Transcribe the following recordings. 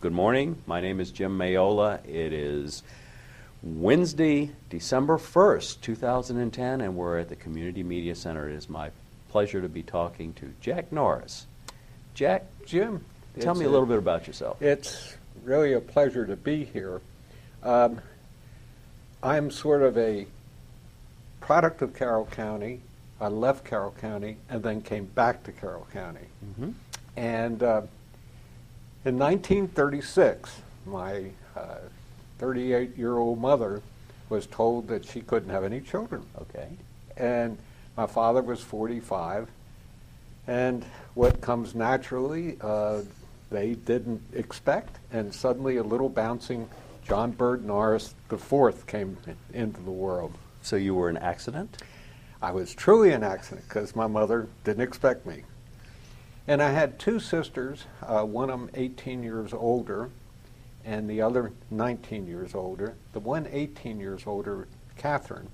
Good morning. My name is Jim Mayola. It is Wednesday, December 1st, 2010, and we're at the Community Media Center. It is my pleasure to be talking to Jack Norris. Jack, Jim, tell me a little bit about yourself. It's really a pleasure to be here. I'm sort of a product of Carroll County. I left Carroll County and then came back to Carroll County. Mm-hmm. And in 1936, my 38-year-old mother was told that she couldn't have any children. Okay. And my father was 45. And what comes naturally, they didn't expect. And suddenly a little bouncing John Bird Norris IV came into the world. So you were an accident? I was truly an accident because my mother didn't expect me. And I had two sisters, one of them 18 years older and the other 19 years older. The one 18 years older, Catherine,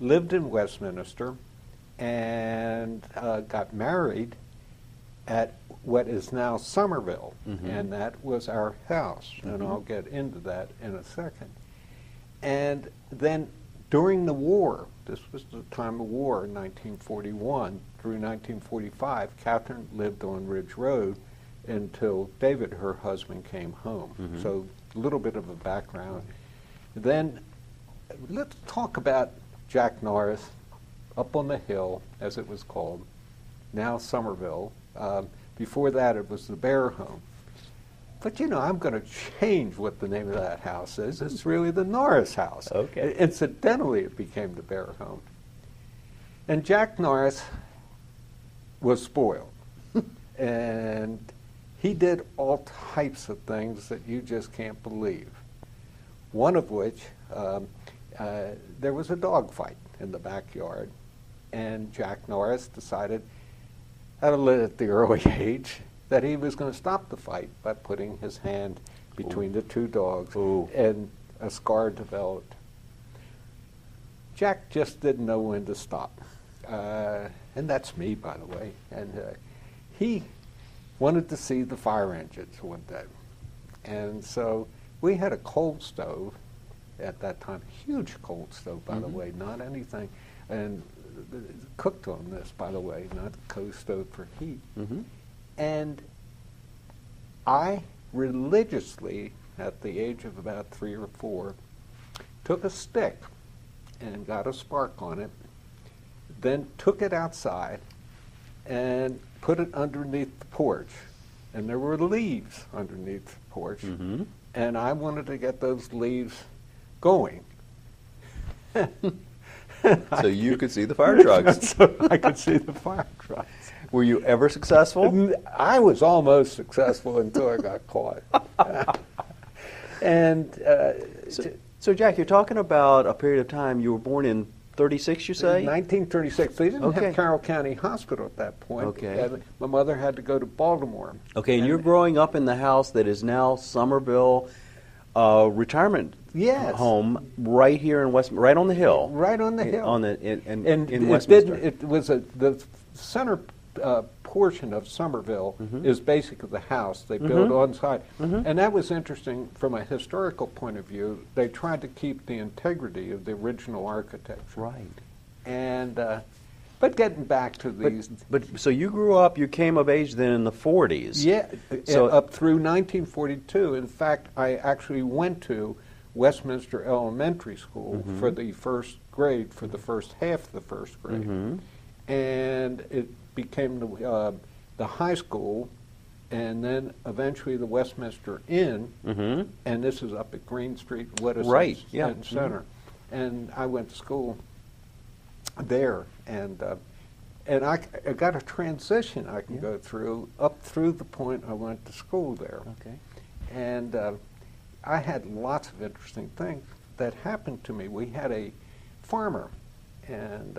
lived in Westminster and got married at what is now Somerville, and that was our house, and I'll get into that in a second. And then during the war, this was the time of war in 1941 through 1945, Catherine lived on Ridge Road until David, her husband, came home. So a little bit of a background. Then let's talk about Jack Norris up on the hill, as it was called, now Somerville. Before that, it was the Bear Home. But, you know, I'm going to change what the name of that house is. It's really the Norris house. Okay. Incidentally, it became the Bear Home. And Jack Norris was spoiled. And he did all types of things that you just can't believe. One of which, there was a dog fight in the backyard. And Jack Norris decided, at the early age, that he was going to stop the fight by putting his hand between the two dogs, and a scar developed. Jack just didn't know when to stop. And that's me, by the way. And he wanted to see the fire engines one day. And so we had a coal stove at that time, huge coal stove, by the way, not anything. And cooked on this, by the way, not a coal stove for heat. And I religiously, at the age of about 3 or 4, took a stick and got a spark on it, then took it outside and put it underneath the porch. And there were leaves underneath the porch. And I wanted to get those leaves going. So you could see the fire trucks. So I could see the fire trucks. Were you ever successful? I was almost successful until I got caught. And so Jack, you're talking about a period of time. You were born in 36, you say? 1936. They didn't have Carroll County Hospital at that point. Okay. My mother had to go to Baltimore. Okay, and you're growing up in the house that is now Somerville retirement home, right here in West, right on the hill. Right on the hill. In Westminster. It was the center portion of Somerville is basically the house they built on site. And that was interesting from a historical point of view. They tried to keep the integrity of the original architecture. Right. And but getting back to these... But so you grew up, you came of age then in the 40s. Yeah, so, up through 1942. In fact, I actually went to Westminster Elementary School for the first grade, for the first half of the first grade. And it became the high school, and then eventually the Westminster Inn, and this is up at Green Street, Center. And I went to school there, and I got a transition I can go through up through the point I went to school there. Okay. And I had lots of interesting things that happened to me. We had a farmer, and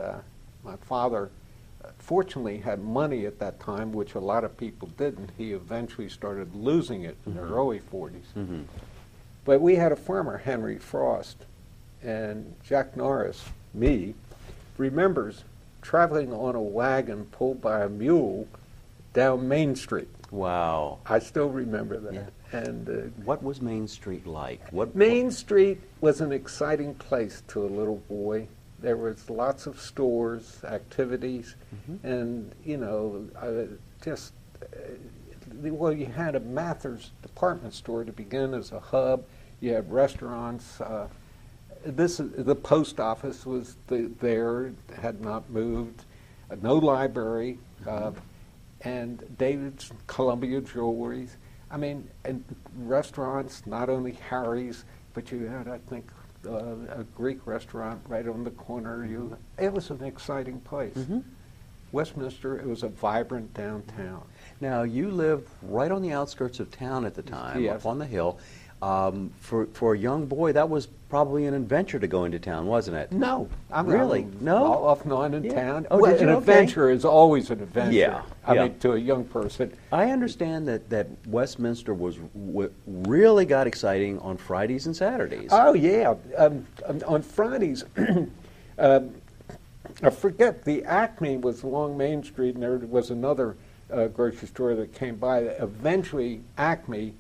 my father fortunately had money at that time, which a lot of people didn't. He eventually started losing it in the early 40s. But we had a farmer, Henry Frost, and Jack Norris, me, remembers traveling on a wagon pulled by a mule down Main Street. Wow. I still remember that. Yeah. And What was Main Street like? What Main Street was an exciting place to a little boy. There was lots of stores, activities, and, you know, just, well, you had a Mathers department store to begin as a hub. You had restaurants. The post office was there, had not moved. No library, and David's Columbia Jewelries. I mean, and restaurants, not only Harry's, but you had, I think, a Greek restaurant right on the corner. It was an exciting place. Westminster, it was a vibrant downtown. Now, you lived right on the outskirts of town at the time, Yes. up on the hill. For a young boy, that was probably an adventure to go into town, wasn't it? No. Really? No? Off and on in Yeah. town. Oh, Well, did you? an Okay. adventure is always an adventure. Yeah, I yeah. mean, to a young person. I understand that Westminster really got exciting on Fridays and Saturdays. Oh, yeah. On Fridays, I forget, the Acme was along Main Street, and there was another grocery store that came by. Eventually, Acme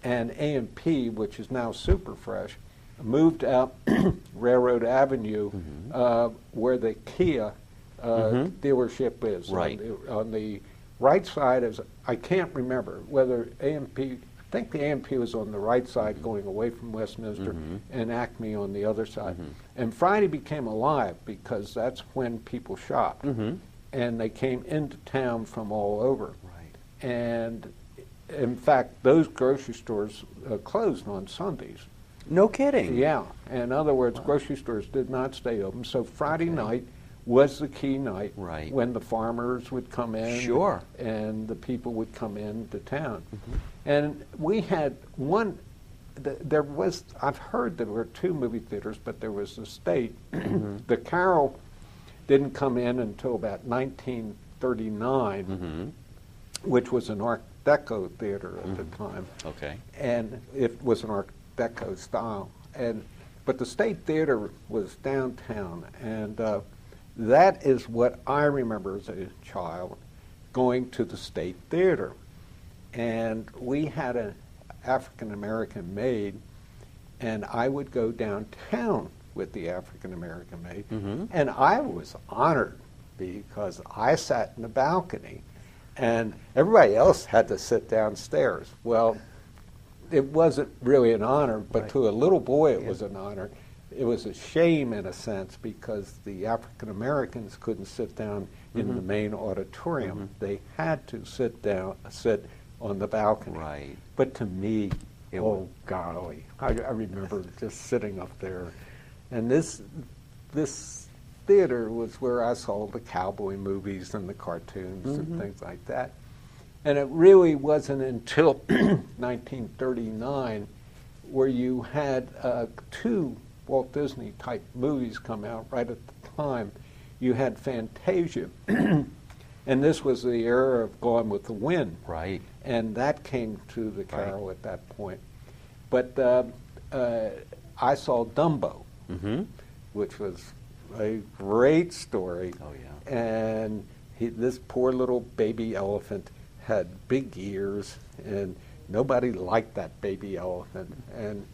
and A&P, which is now Super Fresh, moved out Railroad Avenue, where the Kia dealership is. Right. On the right side is, I can't remember whether A&P, I think the A&P was on the right side going away from Westminster, and Acme on the other side. And Friday became alive because that's when people shopped. And they came into town from all over. Right. And in fact, those grocery stores closed on Sundays. No kidding. Yeah. In other words, grocery stores did not stay open. So Friday night was the key night, Right. when the farmers would come in. Sure. And the people would come into town. And we had one, there was, I've heard there were two movie theaters, but there was the State. The Carol didn't come in until about 1939, which was an Art Deco theater at the time. Okay. And it was an Art Deco style. But the State Theater was downtown, and that is what I remember as a child, going to the State Theater. And we had an African-American maid, and I would go downtown with the African-American maid, and I was honored because I sat in the balcony, and everybody else had to sit downstairs. Well, it wasn't really an honor, but to a little boy it was an honor. It was a shame in a sense because the African Americans couldn't sit down in the main auditorium. They had to sit on the balcony. Right. But to me, oh golly, I remember just sitting up there, and this theater was where I saw the cowboy movies and the cartoons and things like that. And it really wasn't until 1939 where you had two Walt Disney type movies come out right at the time. You had Fantasia, and this was the era of Gone with the Wind. Right. And that came to the Carol at that point. But I saw Dumbo, which was a great story. Oh, yeah. And this poor little baby elephant had big ears, and nobody liked that baby elephant. And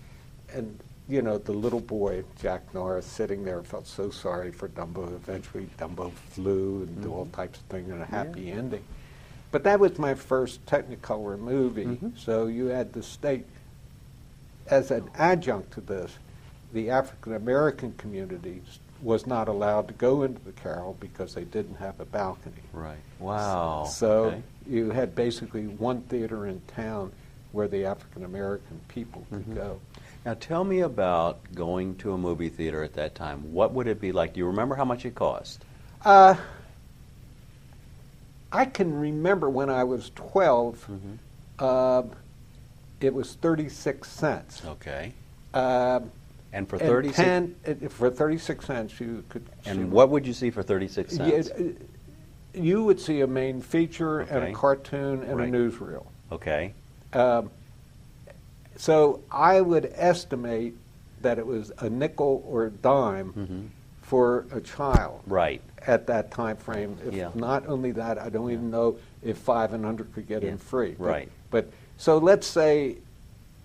you know, the little boy, Jack Norris, sitting there felt so sorry for Dumbo. Eventually, Dumbo flew and did all types of things and a happy ending. But that was my first Technicolor movie. So you had the State. As an adjunct to this, the African American community was not allowed to go into the Carol because they didn't have a balcony. Right. Wow. So Okay. you had basically one theater in town where the African American people could go. Now tell me about going to a movie theater at that time. What would it be like? Do you remember how much it cost? I can remember when I was 12, it was 36 cents. Okay. And And for 36 for 36 cents you could see. And what would you see for 36 cents? You would see a main feature and Okay. a cartoon and a Right. newsreel. Okay. So I would estimate that it was a nickel or a dime for a child Right. at that time frame. If Yeah. not only that, I don't even know if 5 and under could get in free. Right. But so let's say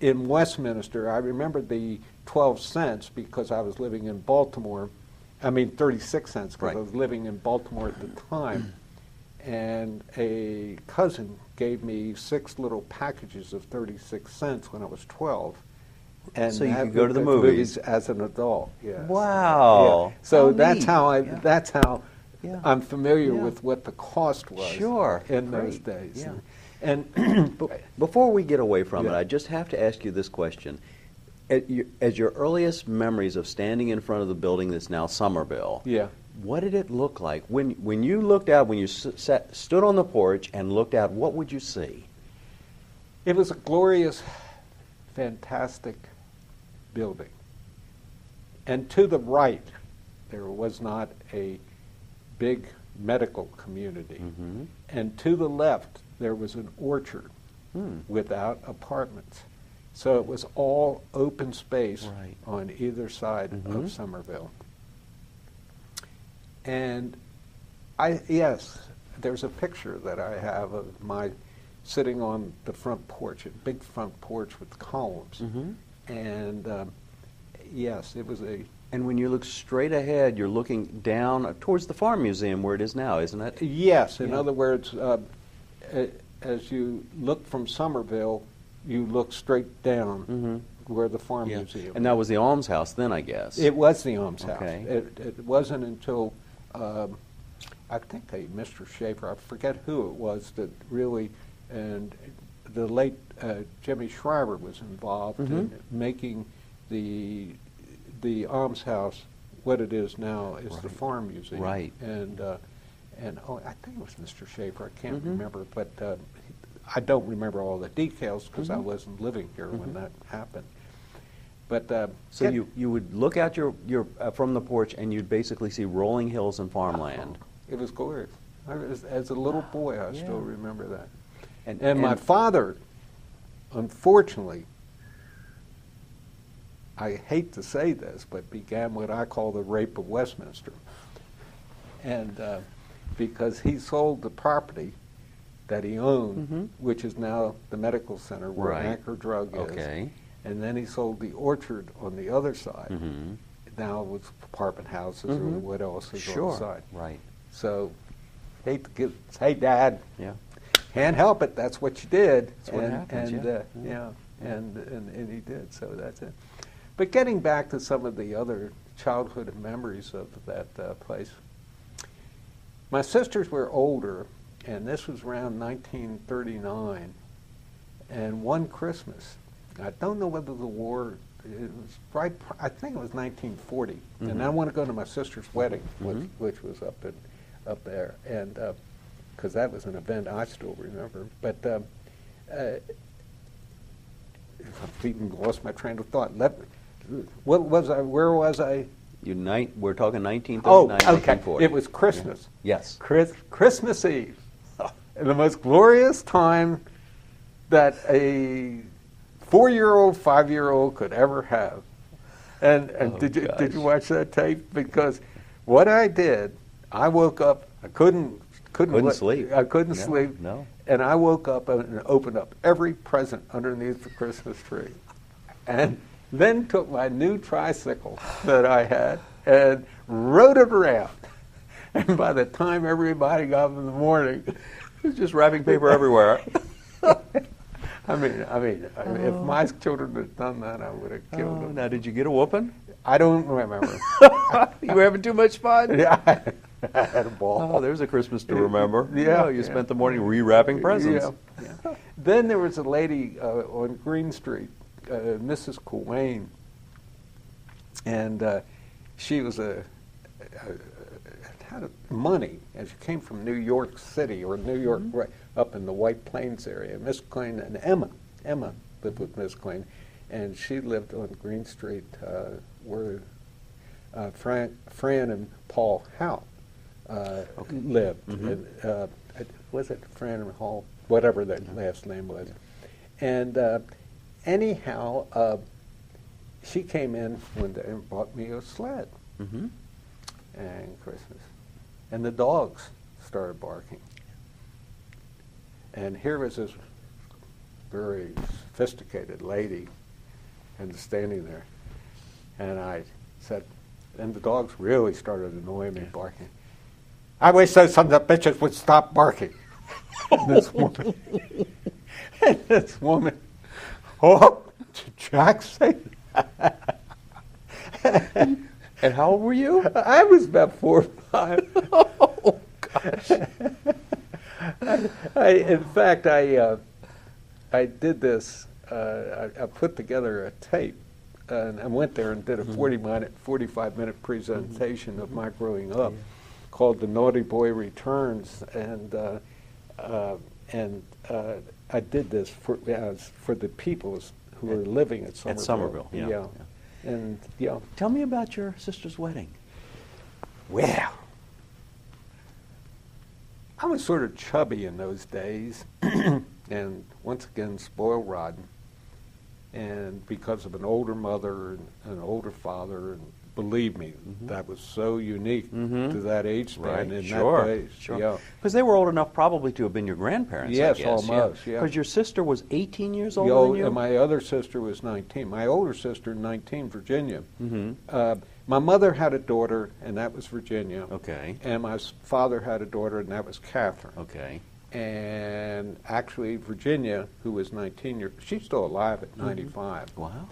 in Westminster, I remember the 12 cents because I was living in Baltimore. I mean 36 cents because Right. I was living in Baltimore at the time. And a cousin gave me 6 little packages of 36 cents when I was 12. And So you that could go to the at movies. as an adult. Yes. Wow. Yeah. So How that's neat. how Yeah. that's how Yeah. I'm familiar Yeah. with what the cost was. Sure. In those Great. days. Yeah. And Before we get away from it, Yeah. I just have to ask you this question. As your earliest memories of standing in front of the building that's now Somerville, yeah. what did it look like? When you looked out, when you stood on the porch and looked out, what would you see? It was a glorious, fantastic building. And to the right, there was not a big medical community. Mm-hmm. And to the left, there was an orchard without apartments. So it was all open space Right. on either side Mhm. of Somerville. And yes, there's a picture that I have of my sitting on the front porch, a big front porch with columns. Mm-hmm. And yes, it was a, And when you look straight ahead, you're looking down towards the Farm Museum where it is now, isn't it? yes, in Yeah. other words, as you look from Somerville, you look straight down Mm-hmm. where the Farm Yeah. Museum And that was the almshouse then, I guess. It was the almshouse. Okay. It wasn't until, I think Mr. Schaefer, I forget who it was that really, and the late Jimmy Shriver was involved in making the almshouse what it is now is the Right. Farm Museum. Right. And I think it was Mr. Schaefer, I can't Mhm. remember, but I don't remember all the details because I Mhm. wasn't living here when Mhm. that happened. But So you would look out your from the porch and you'd basically see rolling hills and farmland. It was glorious. As a little boy, I Yeah. still remember that. And My father, unfortunately, I hate to say this, but began what I call the rape of Westminster. And because he sold the property that he owned, Mhm. which is now the medical center where Right. Anchor Drug is. Okay. And then he sold the orchard on the other side. Mm-hmm. Now with apartment houses or Mhm. what else is on Sure. the side. Right. So, hate to give, hey, Dad, Yeah. can't help it. That's what you did. That's what happens, And, yeah. yeah, and he did. So that's it. But getting back to some of the other childhood memories of that place, my sisters were older, and this was around 1939. And one Christmas, I don't know whether the war. It was right. I think it was 1940, and I want to go to my sister's wedding, which was up there, and because that was an event I still remember. But I've even lost my train of thought. What was I? Where was I? We're talking 1939, Oh, okay. 1940. It was Christmas. Yes. Christmas Eve, and the most glorious time that a 4-year-old, 5-year-old could ever have. And Oh, did you gosh. watch that tape? Because what I did, I woke up. I couldn't sleep. I couldn't No, sleep. no. And I woke up and opened up every present underneath the Christmas tree, and then took my new tricycle that I had and rode it around. And by the time everybody got up in the morning, There's just wrapping paper everywhere. I mean, if my children had done that, I would have killed them. Now, did you get a whooping? I don't remember. You were having too much fun? Yeah, I had a ball. Oh, there's a Christmas to remember. Yeah, Oh, you yeah. spent the morning rewrapping presents. Yeah. Then there was a lady on Green Street, Mrs. Cowain, and she was had money, and she came from New York City or New York, right, up in the White Plains area. Miss Klein and Emma lived with Miss Klein, and she lived on Green Street where Fran and Paul Howe lived. Mhm. And, was it Fran and Hall? Whatever their last name was. And anyhow, she came in one day and bought me a sled Mm-hmm. and Christmas. And the dogs started barking. And here was this very sophisticated lady, and standing there. And I said, and the dogs really started annoying me, barking. I wish those sons of bitches would stop barking. And this woman, oh, did Jack say that? And how old were you? I was about 4 or 5. Oh, gosh. In fact, I did this. I put together a tape, and I went there and did a 45-minute presentation of my growing up, called "The Naughty Boy Returns," and I did this for the people who were living at Somerville. At Somerville, yeah. And Tell me about your sister's wedding. well, I was sort of chubby in those days, and once again spoiled rotten. And because of an older mother and an older father, and believe me, that was so unique to that age span in that days. Sure. Yeah. Because they were old enough probably to have been your grandparents, Yes, I guess. almost, yeah. Because your sister was 18 years older than you? And my other sister was 19. My older sister, 19, Virginia. My mother had a daughter, and that was Virginia. Okay. And my father had a daughter, and that was Catherine. Okay. And actually, Virginia, who was 19 years, she's still alive at 95. Wow.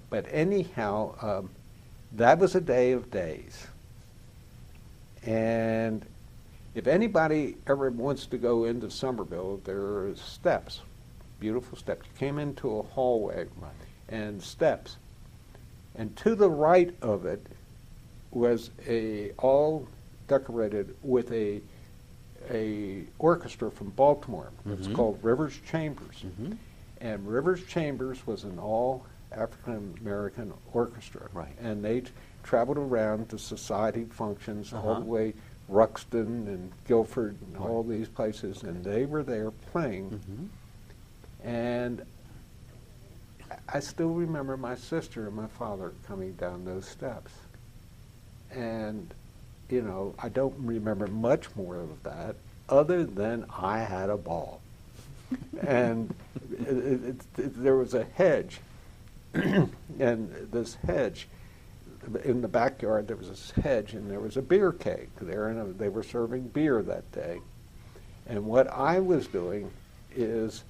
But anyhow, that was a day of days. And if anybody ever wants to go into Somerville, there are steps, beautiful steps. You came into a hallway and steps. And to the right of it was all decorated with a orchestra from Baltimore. It's called Rivers Chambers. And Rivers Chambers was an all African-American orchestra. Right. And they traveled around to society functions all the way Ruxton and Guilford and all these places, and they were there playing. And I still remember my sister and my father coming down those steps. And, I don't remember much more of that other than I had a ball. And there was a hedge, and this hedge, in the backyard there was this hedge, and there was a beer keg there, and they were serving beer that day. And what I was doing is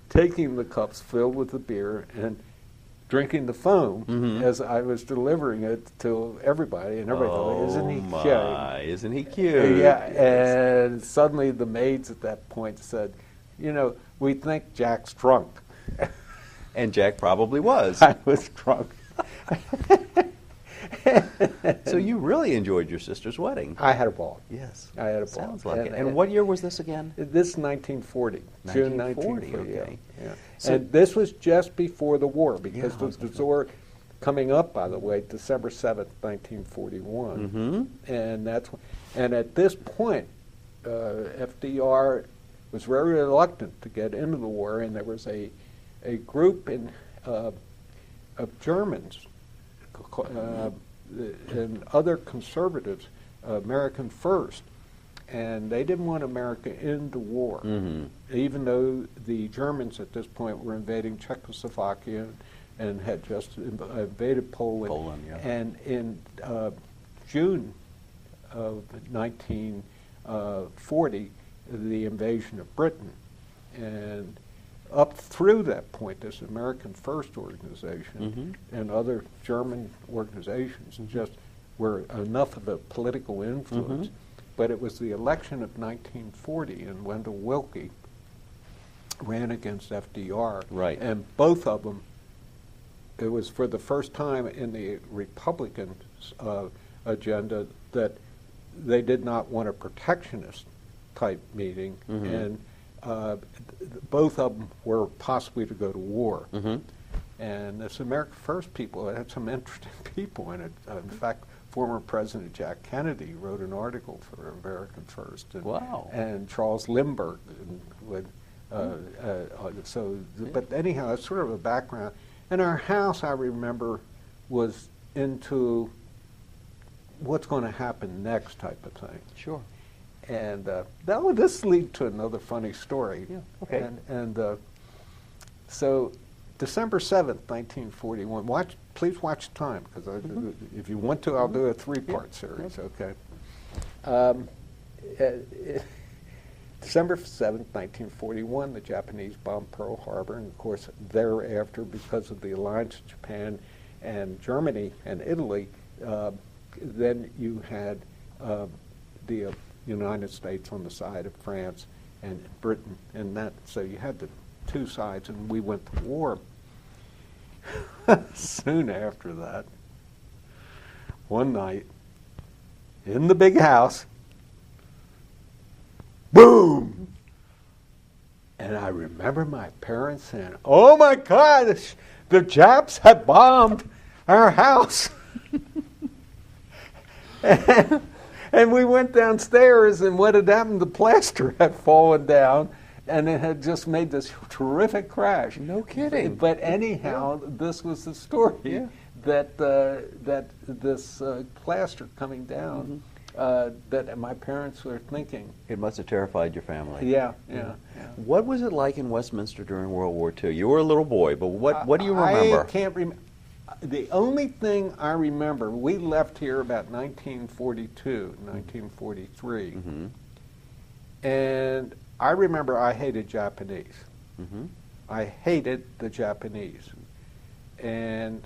taking the cups filled with the beer and drinking the foam as I was delivering it to everybody, and everybody thought, isn't he cute? Isn't he cute? Yeah, and suddenly the maids at that point said, we think Jack's drunk. And Jack probably was. I was drunk. So you really enjoyed your sister's wedding. I had a ball. Yes. I had a ball. Sounds like it. And what year was this again? This is 1940. June 1940, 1940, okay. Yeah. So and this was just before the war, because the war coming up, by the way, December 7th, 1941. And and at this point, FDR was very reluctant to get into the war, and there was a group of Germans and other conservatives, American First, and they didn't want America into war, even though the Germans at this point were invading Czechoslovakia and had just invaded Poland. And in June of 1940, the invasion of Britain. And up through that point, this American First organization and other German organizations just were enough of a political influence. But it was the election of 1940, and Wendell Willkie ran against FDR. Right. And both of them, it was for the first time in the Republican agenda that they did not want a protectionist type meeting, and both of them were possibly to go to war. And this America First people, it had some interesting people in it. In fact, former President Jack Kennedy wrote an article for American First. And, and Charles Lindbergh. But anyhow, it's sort of a background. And our house, I remember, was into what's going to happen next type of thing. Sure. And this leads to another funny story. Yeah, okay. So December 7th, 1941, please watch time, because if you want to, I'll do a three-part series, okay? December 7th, 1941, the Japanese bombed Pearl Harbor, and of course thereafter, because of the alliance of Japan and Germany and Italy, then you had the United States on the side of France and Britain, and so you had the two sides, and we went to war. Soon after that, one night, in the big house, boom! And I remember my parents saying, "Oh my God, the Japs have bombed our house." And we went downstairs, and what had happened, the plaster had fallen down, and it had just made this terrific crash. No kidding. But anyhow, this was the story, that this plaster coming down, that my parents were thinking. It must have terrified your family. Yeah. What was it like in Westminster during World War II? You were a little boy, but what do you remember? I can't remember. The only thing I remember, we left here about 1942, 1943, and I remember I hated Japanese. I hated the Japanese, and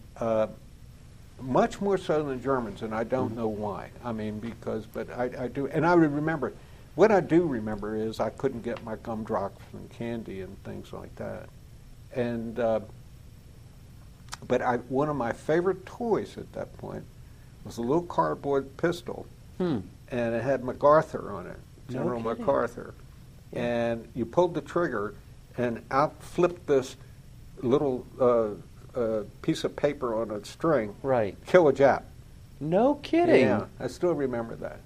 much more so than Germans, and I don't know why. I mean, but I do, and I remember, what I do remember is I couldn't get my gumdrops and candy and things like that, and but one of my favorite toys at that point was a little cardboard pistol, and it had MacArthur on it, General MacArthur. And you pulled the trigger, and out flipped this little piece of paper on a string. Right. Kill a Jap. No kidding. Yeah, I still remember that.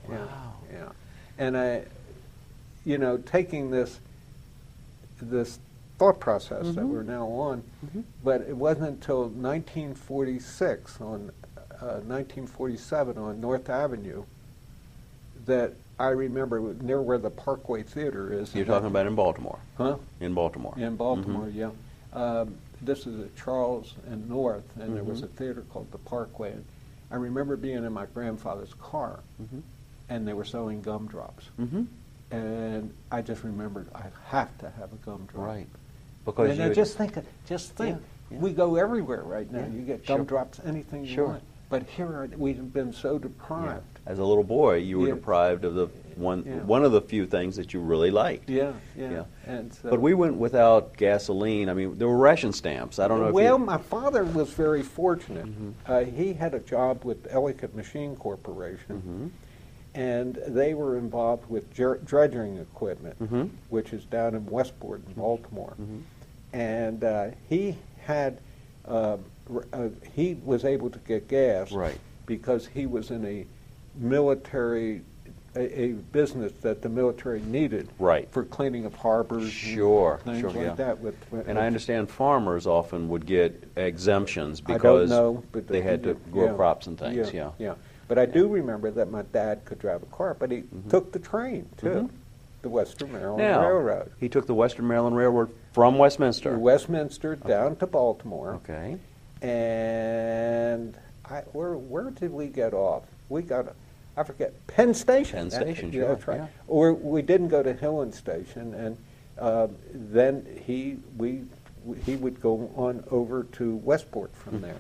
Wow. Yeah. And taking this thought process that we're now on, but it wasn't until 1947 on North Avenue that I remember, near where the Parkway Theater is. You're talking about in Baltimore? Huh? In Baltimore. In Baltimore, yeah. This is at Charles and North, and there was a theater called the Parkway. And I remember being in my grandfather's car, and they were selling gumdrops. And I just remembered I have to have a gumdrop. Right. Because and just think, we go everywhere right now. Yeah. You get gumdrops, anything you want. But here we've been so deprived. As a little boy, you were deprived of the one of the few things that you really liked. Yeah. And so, but we went without gasoline. I mean, there were ration stamps. I don't know if Well, my father was very fortunate. He had a job with Ellicott Machine Corporation, and they were involved with dredging equipment, which is down in Westport in Baltimore. And he had he was able to get gas because he was in a military, a business that the military needed for cleaning of harbors and things like that. And I understand farmers often would get exemptions because but they had to grow crops and things. But I do remember that my dad could drive a car, but he took the train too, the Western Maryland Railroad. He took the Western Maryland Railroad from Westminster. Westminster down to Baltimore. Okay. And where did we get off? We got, I forget, Penn Station. Penn Station, sure. That's right. Or we didn't go to Hillen Station, and then he would go on over to Westport from there.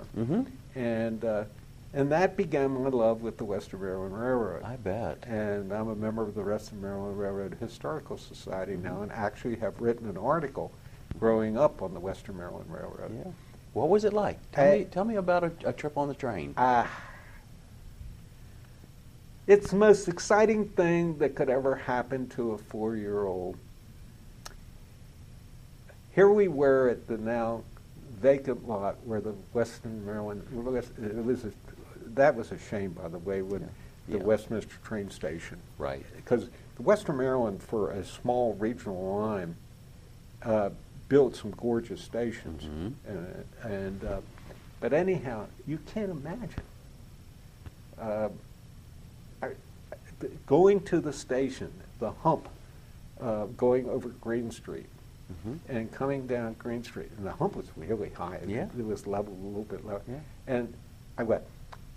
And that began my love with the Western Maryland Railroad. I bet. And I'm a member of the Western Maryland Railroad Historical Society now, and actually have written an article growing up on the Western Maryland Railroad. Yeah. What was it like? Tell me about a trip on the train. It's the most exciting thing that could ever happen to a 4-year-old. Here we were at the now vacant lot where the Western Maryland, that was a shame, by the way, when the Westminster train station. Right. Because the Western Maryland, for a small regional line, built some gorgeous stations. But anyhow, you can't imagine. going to the station, the hump, going over Green Street, and coming down Green Street, and the hump was really high. Yeah. It was level, a little bit lower. Yeah. And I went,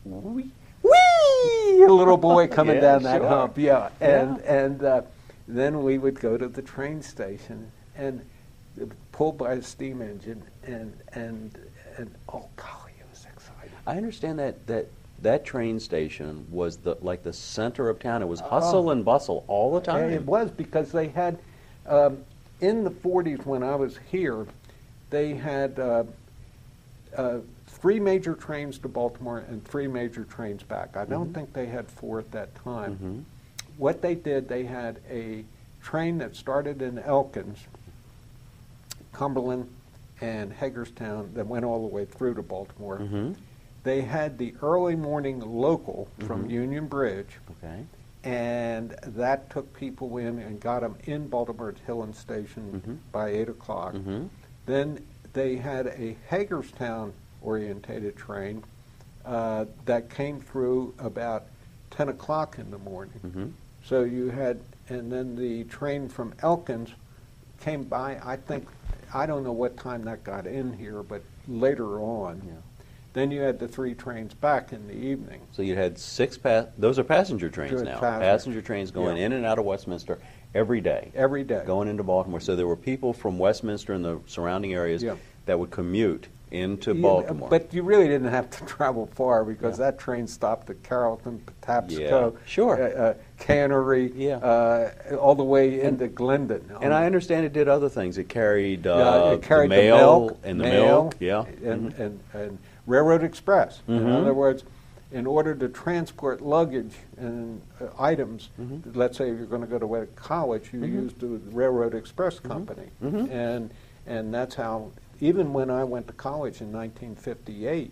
wee, wee, a little boy coming Yeah, down that sure. hump. Yeah. Yeah. And then we would go to the train station and pulled by a steam engine, and oh golly, it was exciting. I understand that train station was like the center of town. It was hustle and bustle all the time. It was because they had, in the 40s when I was here, they had 3 major trains to Baltimore and 3 major trains back. I don't think they had 4 at that time. What they did, they had a train that started in Elkins, Cumberland, and Hagerstown that went all the way through to Baltimore. They had the early morning local from Union Bridge, Okay. and that took people in and got them in Baltimore at Hillen Station by 8 o'clock. Then they had a Hagerstown-orientated train that came through about 10 o'clock in the morning. So you had, and then the train from Elkins came by, I don't know what time that got in here, but later on. Yeah. Then you had the 3 trains back in the evening. So you had 6 those are passenger trains Good now. passenger. Passenger trains going Yeah. in and out of Westminster every day. Every day. Going into Baltimore. So there were people from Westminster and the surrounding areas Yeah. that would commute into Yeah, Baltimore. but you really didn't have to travel far because that train stopped at Carrollton, Patapsco, Yeah, sure. Cannery, all the way into Glendon. And I understand it did other things. It carried, It carried the the mail milk, and the milk. Yeah. and Railroad Express. In other words, in order to transport luggage and items, let's say you're going to go to college, you used the Railroad Express company, and that's how. Even when I went to college in 1958,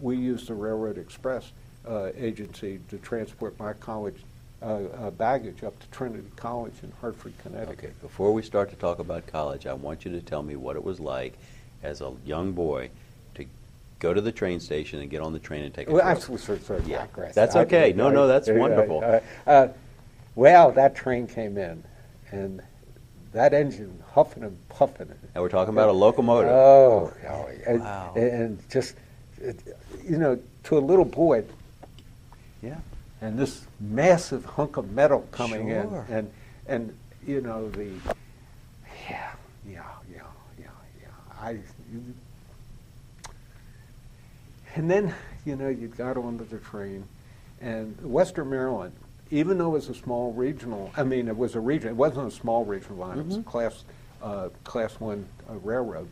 we used the Railroad Express agency to transport my college baggage up to Trinity College in Hartford, Connecticut. Okay, before we start to talk about college, I want you to tell me what it was like as a young boy to go to the train station and get on the train and take a Well, trip. I'm sort of Yeah, digress. that's okay. No, that's wonderful. Well, that train came in, and that engine huffing and puffing. And we're talking about a locomotive. Oh, Wow. and just, to a little boy, Yeah. and this massive hunk of metal coming Sure. in, and the, and then, you got onto the train, and Western Maryland, even though it was a small regional, it was a region, it wasn't a small regional line, it was a class 1 railroad,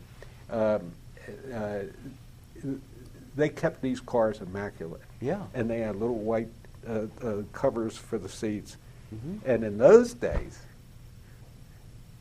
they kept these cars immaculate. Yeah. And they had little white covers for the seats. And in those days,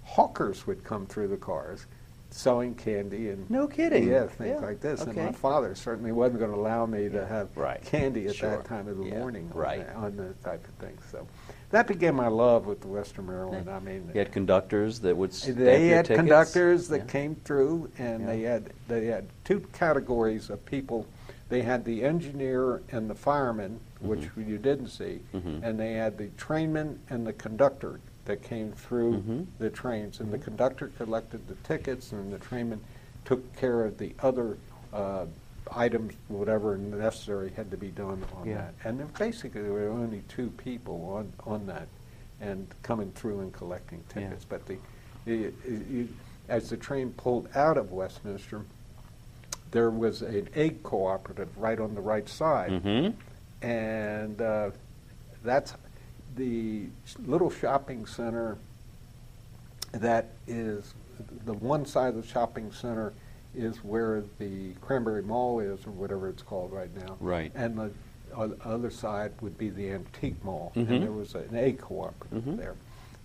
hawkers would come through the cars selling candy and No kidding. yeah, things Yeah. like this. And Okay. my father certainly wasn't going to allow me to have Right. candy at Sure. that time of the Yeah. morning Right. on the type of thing. So that began my love with the Western Maryland. You had conductors that would stamp They your had tickets. conductors that Yeah. came through, and Yeah. they had 2 categories of people. They had the engineer and the fireman, which you didn't see, and they had the trainman and the conductor that came through the trains. And the conductor collected the tickets, and the trainman took care of the other items, whatever necessary had to be done on Yeah. that. And then basically there were only 2 people on that, and coming through and collecting tickets. But as the train pulled out of Westminster, there was an egg cooperative right on the right side, and that's the little shopping center that is the one side of the shopping center is where the Cranberry Mall is, or whatever it's called right now. Right. And the other side would be the Antique Mall, and there was an egg cooperative there,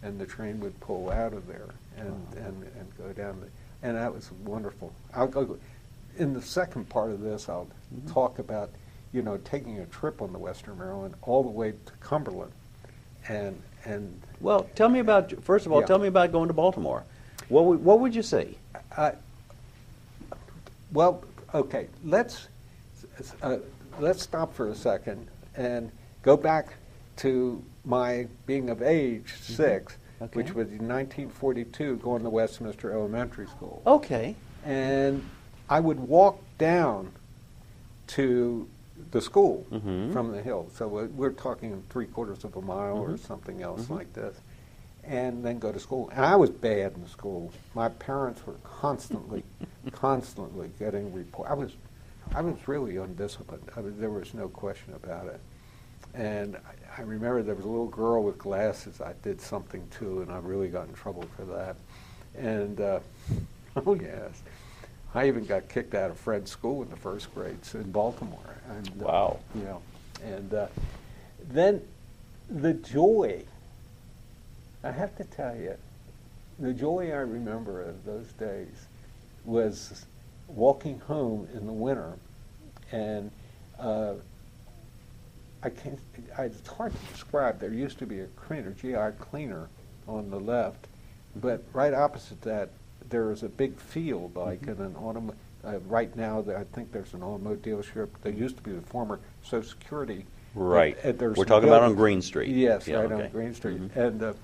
and the train would pull out of there and go down and that was wonderful. I'll go in the second part of this. I'll talk about taking a trip on the Western Maryland all the way to Cumberland, and Well, tell me about, first of all, Yeah. tell me about going to Baltimore. What would you see? well, okay, let's stop for a second and go back to my being of age, 6, Okay. which was in 1942, going to Westminster Elementary School. Okay. And I would walk down to the school Mhm. from the hill. So we're talking 3/4 of a mile or Mhm. something else Mhm. like this. And then go to school. And I was bad in school. My parents were constantly getting reports. I was really undisciplined. There was no question about it. And I remember there was a little girl with glasses I did something to, and I really got in trouble for that. And, oh yes, I even got kicked out of Fred's school in the first grade in Baltimore. And, Wow. And then the joy, I have to tell you, the joy I remember of those days was walking home in the winter, and it's hard to describe. There used to be a cleaner, GI cleaner, on the left, but right opposite that, there is a big field, like in an right now, I think there's an automobile dealership. There used to be the former Social Security. Right. There's We're some talking about on buildings. Green Street. Yes, Yeah, right okay. on Green Street. Mhm.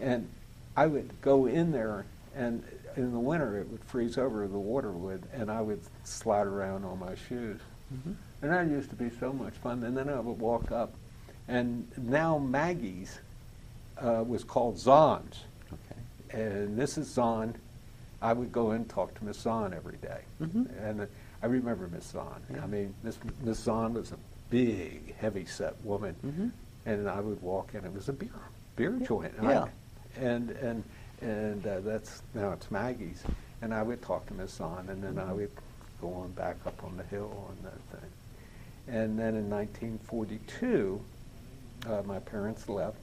And I would go in there, and in the winter it would freeze over, the water would, and I would slide around on my shoes. Mhm. And that used to be so much fun. And then I would walk up, and now Maggie's was called Zahn's. Okay. And Mrs. Zahn, I would go in and talk to Miss Zahn every day. Mhm. And I remember Miss Zahn. Yeah. I mean, Miss Zahn was a big, heavy-set woman. Mhm. And I would walk in. It was a beer joint. Yeah. And that's now it's Maggie's. And I would talk to Miss Zahn, and then I would go on back up on the hill and that thing. And then in 1942, my parents left,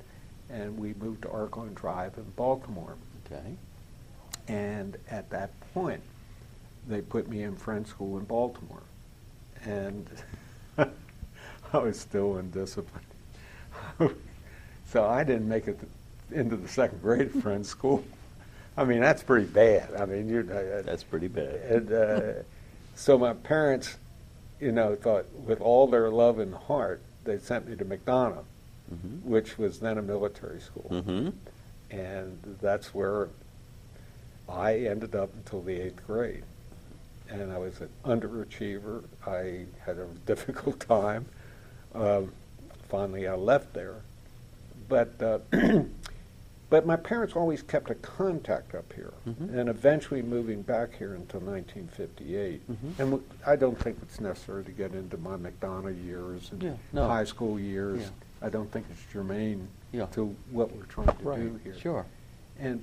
and we moved to Argonne Drive in Baltimore. Okay. And at that point, they put me in Friends School in Baltimore. And I was still undisciplined. So I didn't make it into the second grade at Friends School. I mean, that's pretty bad. I mean, That's pretty bad. And so my parents, thought with all their love and heart, they sent me to McDonough, Mhm. which was then a military school. Mhm. And that's where I ended up until the 8th grade. And I was an underachiever. I had a difficult time. Finally, I left there. But but my parents always kept a contact up here, Mhm. and eventually moving back here until 1958. Mhm. And I don't think it's necessary to get into my McDonough years and Yeah, no. high school years. Yeah. I don't think it's germane Yeah. to what we're trying to Right. do here. Sure.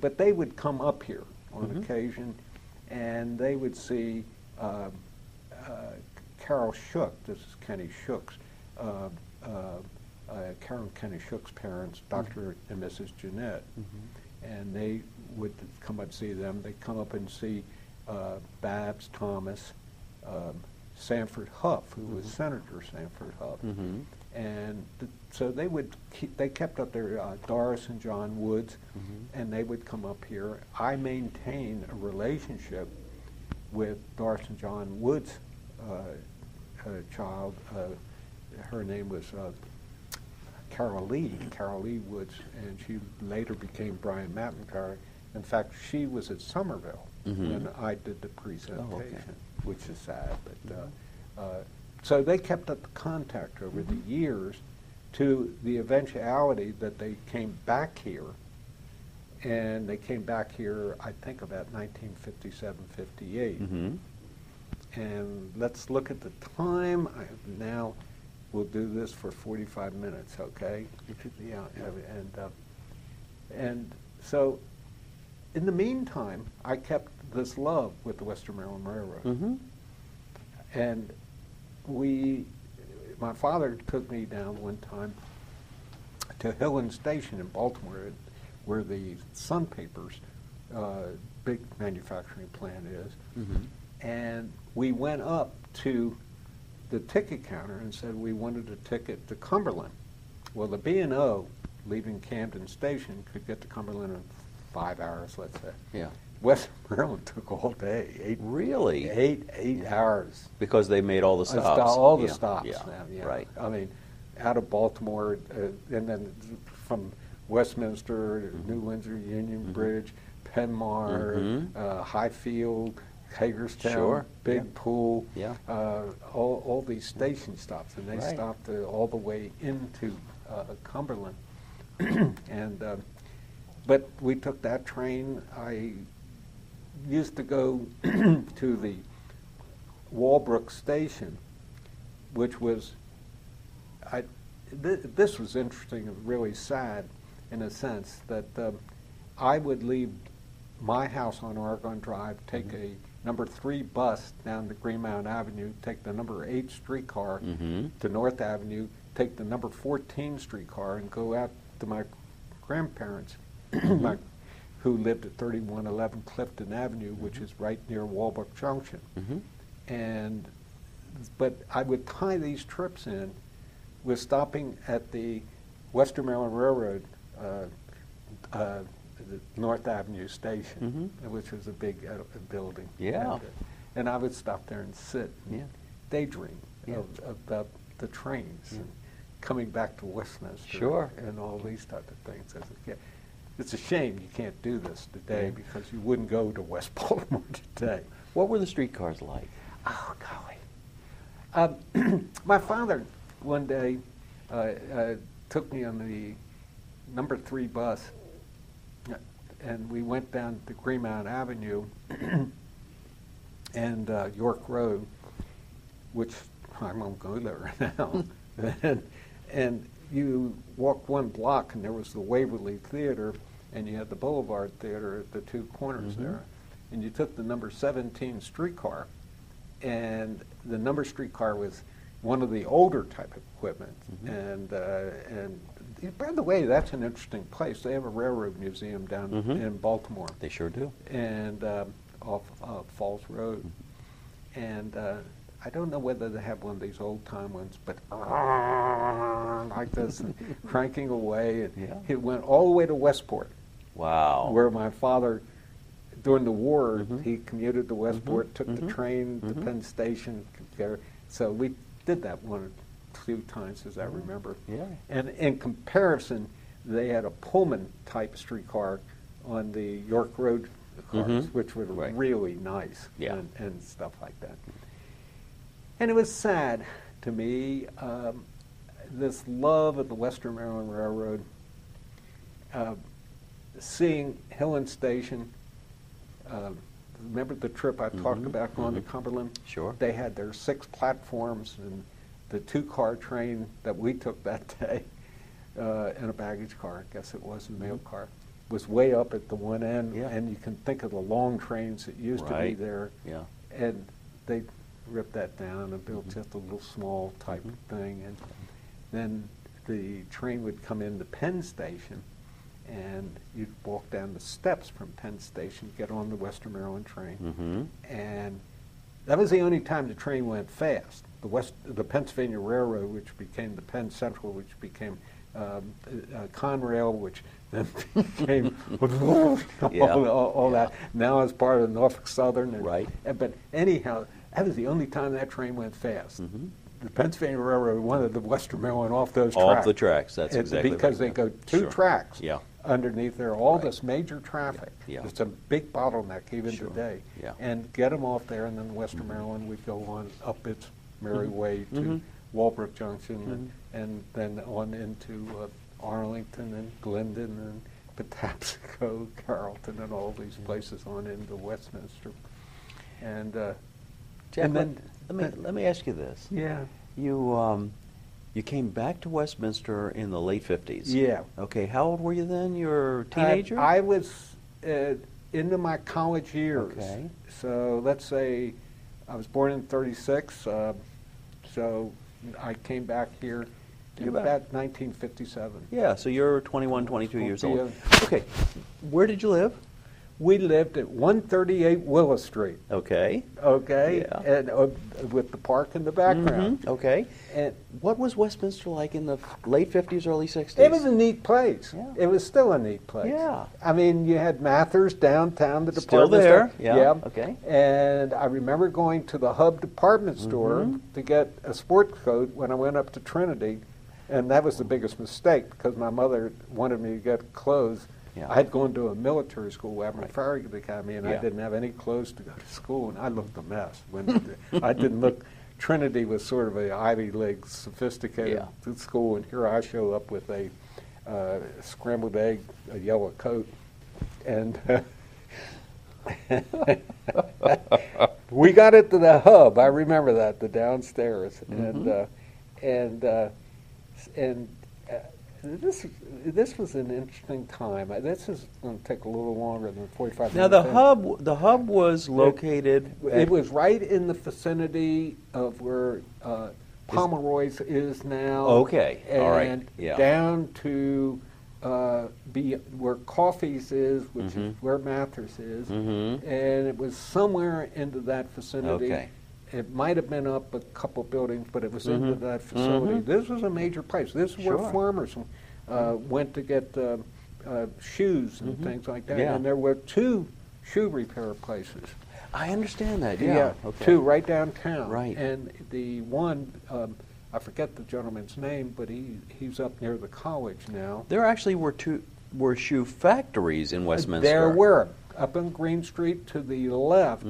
But they would come up here on Mhm. occasion, and they would see Carol Shook. This is Kenny Shook's. Carol and Kenny Shook's parents, Dr. and Mrs. Jeanette, and they would come up and see them. They'd come up and see Babs Thomas, Sanford Huff, who was Senator Sanford Huff. Mhm. And so they kept up their Doris and John Woods, and they would come up here. I maintained a relationship with Doris and John Woods' child. Her name was Carol Lee Woods, and she later became Brian McIntyre. In fact, she was at Somerville when I did the presentation, which is sad. But so they kept up the contact over the years to the eventuality that they came back here. And they came back here, I think, about 1957, 58. Mhm. And let's look at the time. Now we'll do this for 45 minutes, okay? Yeah, and so in the meantime, I kept this love with the Western Maryland Railroad. Mhm. And my father took me down one time to Hillen Station in Baltimore, where the Sun Papers big manufacturing plant is. Mhm. And we went up to the ticket counter and said we wanted a ticket to Cumberland. Well, the B&O leaving Camden Station could get to Cumberland in 5 hours, let's say. Yeah. Western Maryland took all day. Really? Eight hours. Because they made all the stops. All the Yeah. stops Yeah. now, yeah. Right. I mean, out of Baltimore, and then from Westminster, New Windsor, Union Bridge, Penmar, Highfield, Hagerstown, Sure. Big Pool, Yeah. all these station stops, and they Right. stopped all the way into Cumberland. And but we took that train. I used to go to the Walbrook station, which was, this was interesting and really sad in a sense, that I would leave my house on Oregon Drive, take a number 3 bus down to Greenmount Avenue, take the number 8 streetcar to North Avenue, take the number 14 streetcar, and go out to my grandparents, who lived at 3111 Clifton Avenue, which is right near Walbrook Junction. But I would tie these trips in with stopping at the Western Maryland Railroad the North Avenue station, which was a big building. Yeah. And I would stop there and sit and daydream about the trains and coming back to Westminster Sure. and all these type of things as a kid. It's a shame you can't do this today because you wouldn't go to West Baltimore today. What were the streetcars like? Oh, golly. My father one day took me on the number 3 bus, and we went down to Greenmount Avenue and York Road, which I won't go there now. and you walk 1 block, and there was the Waverly Theater, and you had the Boulevard Theater at the 2 corners there. And you took the number 17 streetcar, and the number streetcar was one of the older type of equipment. And by the way, that's an interesting place. They have a railroad museum down in Baltimore. They sure do. And off Falls Road. And I don't know whether they have one of these old-time ones, but like this, and cranking away. And it went all the way to Westport. Wow. Where my father, during the war, he commuted to Westport, took the train to Penn Station. So we did that 1 or 2 times, as I remember. Yeah. And in comparison, they had a Pullman-type streetcar on the York Road cars, which were really nice and stuff like that. And it was sad to me, this love of the Western Maryland Railroad, seeing Hillen Station. Remember the trip I talked about going to Cumberland? Sure. They had their 6 platforms, and the 2-car train that we took that day, in a baggage car, I guess it was, a mail car, was way up at the one end, and you can think of the long trains that used to be there. Yeah. And they ripped that down and built just a little small type thing, and then the train would come into Penn Station, and you'd walk down the steps from Penn Station, get on the Western Maryland train, and that was the only time the train went fast. The Pennsylvania Railroad, which became the Penn Central, which became Conrail, which then became all that. Now it's part of Norfolk Southern. And, but anyhow, that was the only time that train went fast. The Pennsylvania Railroad wanted the Western Maryland off those tracks. Off the tracks, that's exactly because they go 2 tracks underneath there, all this major traffic. It's a big bottleneck even today. And get them off there, and then Western Maryland would go on up its merry way to Walbrook Junction, and then on into Arlington and Glendon and Patapsco, Carrollton, and all these places on into Westminster. And Jack, and then let me ask you this. Yeah. You came back to Westminster in the late 50s. Yeah. Okay, how old were you then? You were a teenager? I was into my college years. Okay. So let's say I was born in 36, so I came back here in about 1957. Yeah, so you're 21, 22 years old. Okay, where did you live? We lived at 138 Willis Street. Okay. Okay. Yeah. And with the park in the background. Okay. And what was Westminster like in the late 50s, early 60s? it was a neat place. Yeah. It was still a neat place. Yeah. I mean, you had Mathers downtown, the Still department there. store. Yeah. Okay. And I remember going to the Hub department store to get a sports coat when I went up to Trinity. And that was the biggest mistake because my mother wanted me to get clothes. Yeah. I had gone to a military school, Admiral Right. Farragut Academy, and I Yeah. didn't have any clothes to go to school, and I looked a mess. When I didn't look. Trinity was sort of a Ivy League, sophisticated school, and here I show up with a scrambled egg, a yellow coat, and we got it to the hub. I remember that, the downstairs, and this was an interesting time. This is going to take a little longer than 45 Now minutes. the hub was located. It was right in the vicinity of where Pomeroy's is now. Okay, and all right, yeah. down to where Coffee's is, which is where Mathers is, and it was somewhere into that vicinity. Okay. It might have been up a couple buildings, but it was into that facility. This was a major place. This is where farmers went to get shoes and things like that. Yeah. And there were 2 shoe repair places. I understand that. Yeah. Okay. 2 right downtown. Right. And the one, I forget the gentleman's name, but he's up near the college now. There actually were shoe factories in Westminster. There were. Up on Green Street to the left,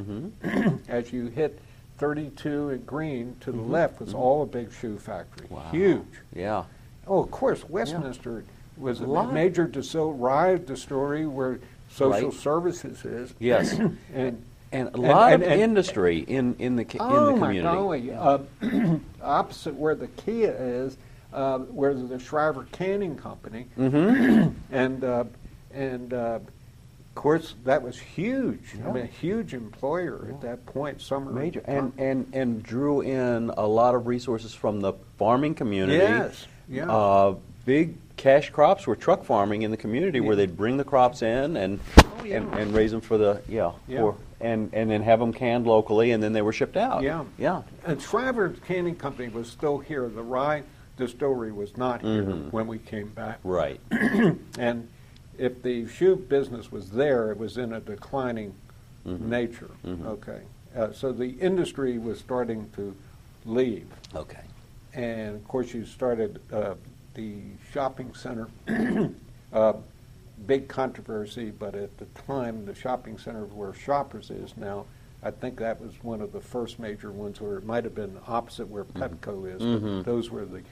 as you hit 32 and Green, to the left was all a big shoe factory. Wow. Huge. Yeah. Oh, of course, Westminster was a Lot. major Ride the story where social services is. Yes. and a lot of and- industry in the oh community. my golly! Opposite where the Kia is, where the Shriver Canning Company, and of course that was huge. I mean, a huge employer at that point. Summer Major and drew in a lot of resources from the farming community. Yes. Yeah. Big cash crops were truck farming in the community where they'd bring the crops in and raise them for the and then have them canned locally and then they were shipped out. Yeah. Yeah. And Shriver Canning Company was still here. The rye distillery was not here when we came back. Right. And if the shoe business was there, it was in a declining nature. Okay. So the industry was starting to leave. Okay. And of course you started the shopping center, big controversy, but at the time the shopping center where Shoppers is now, I think that was one of the first major ones, or it might have been opposite where Petco is, but those were the,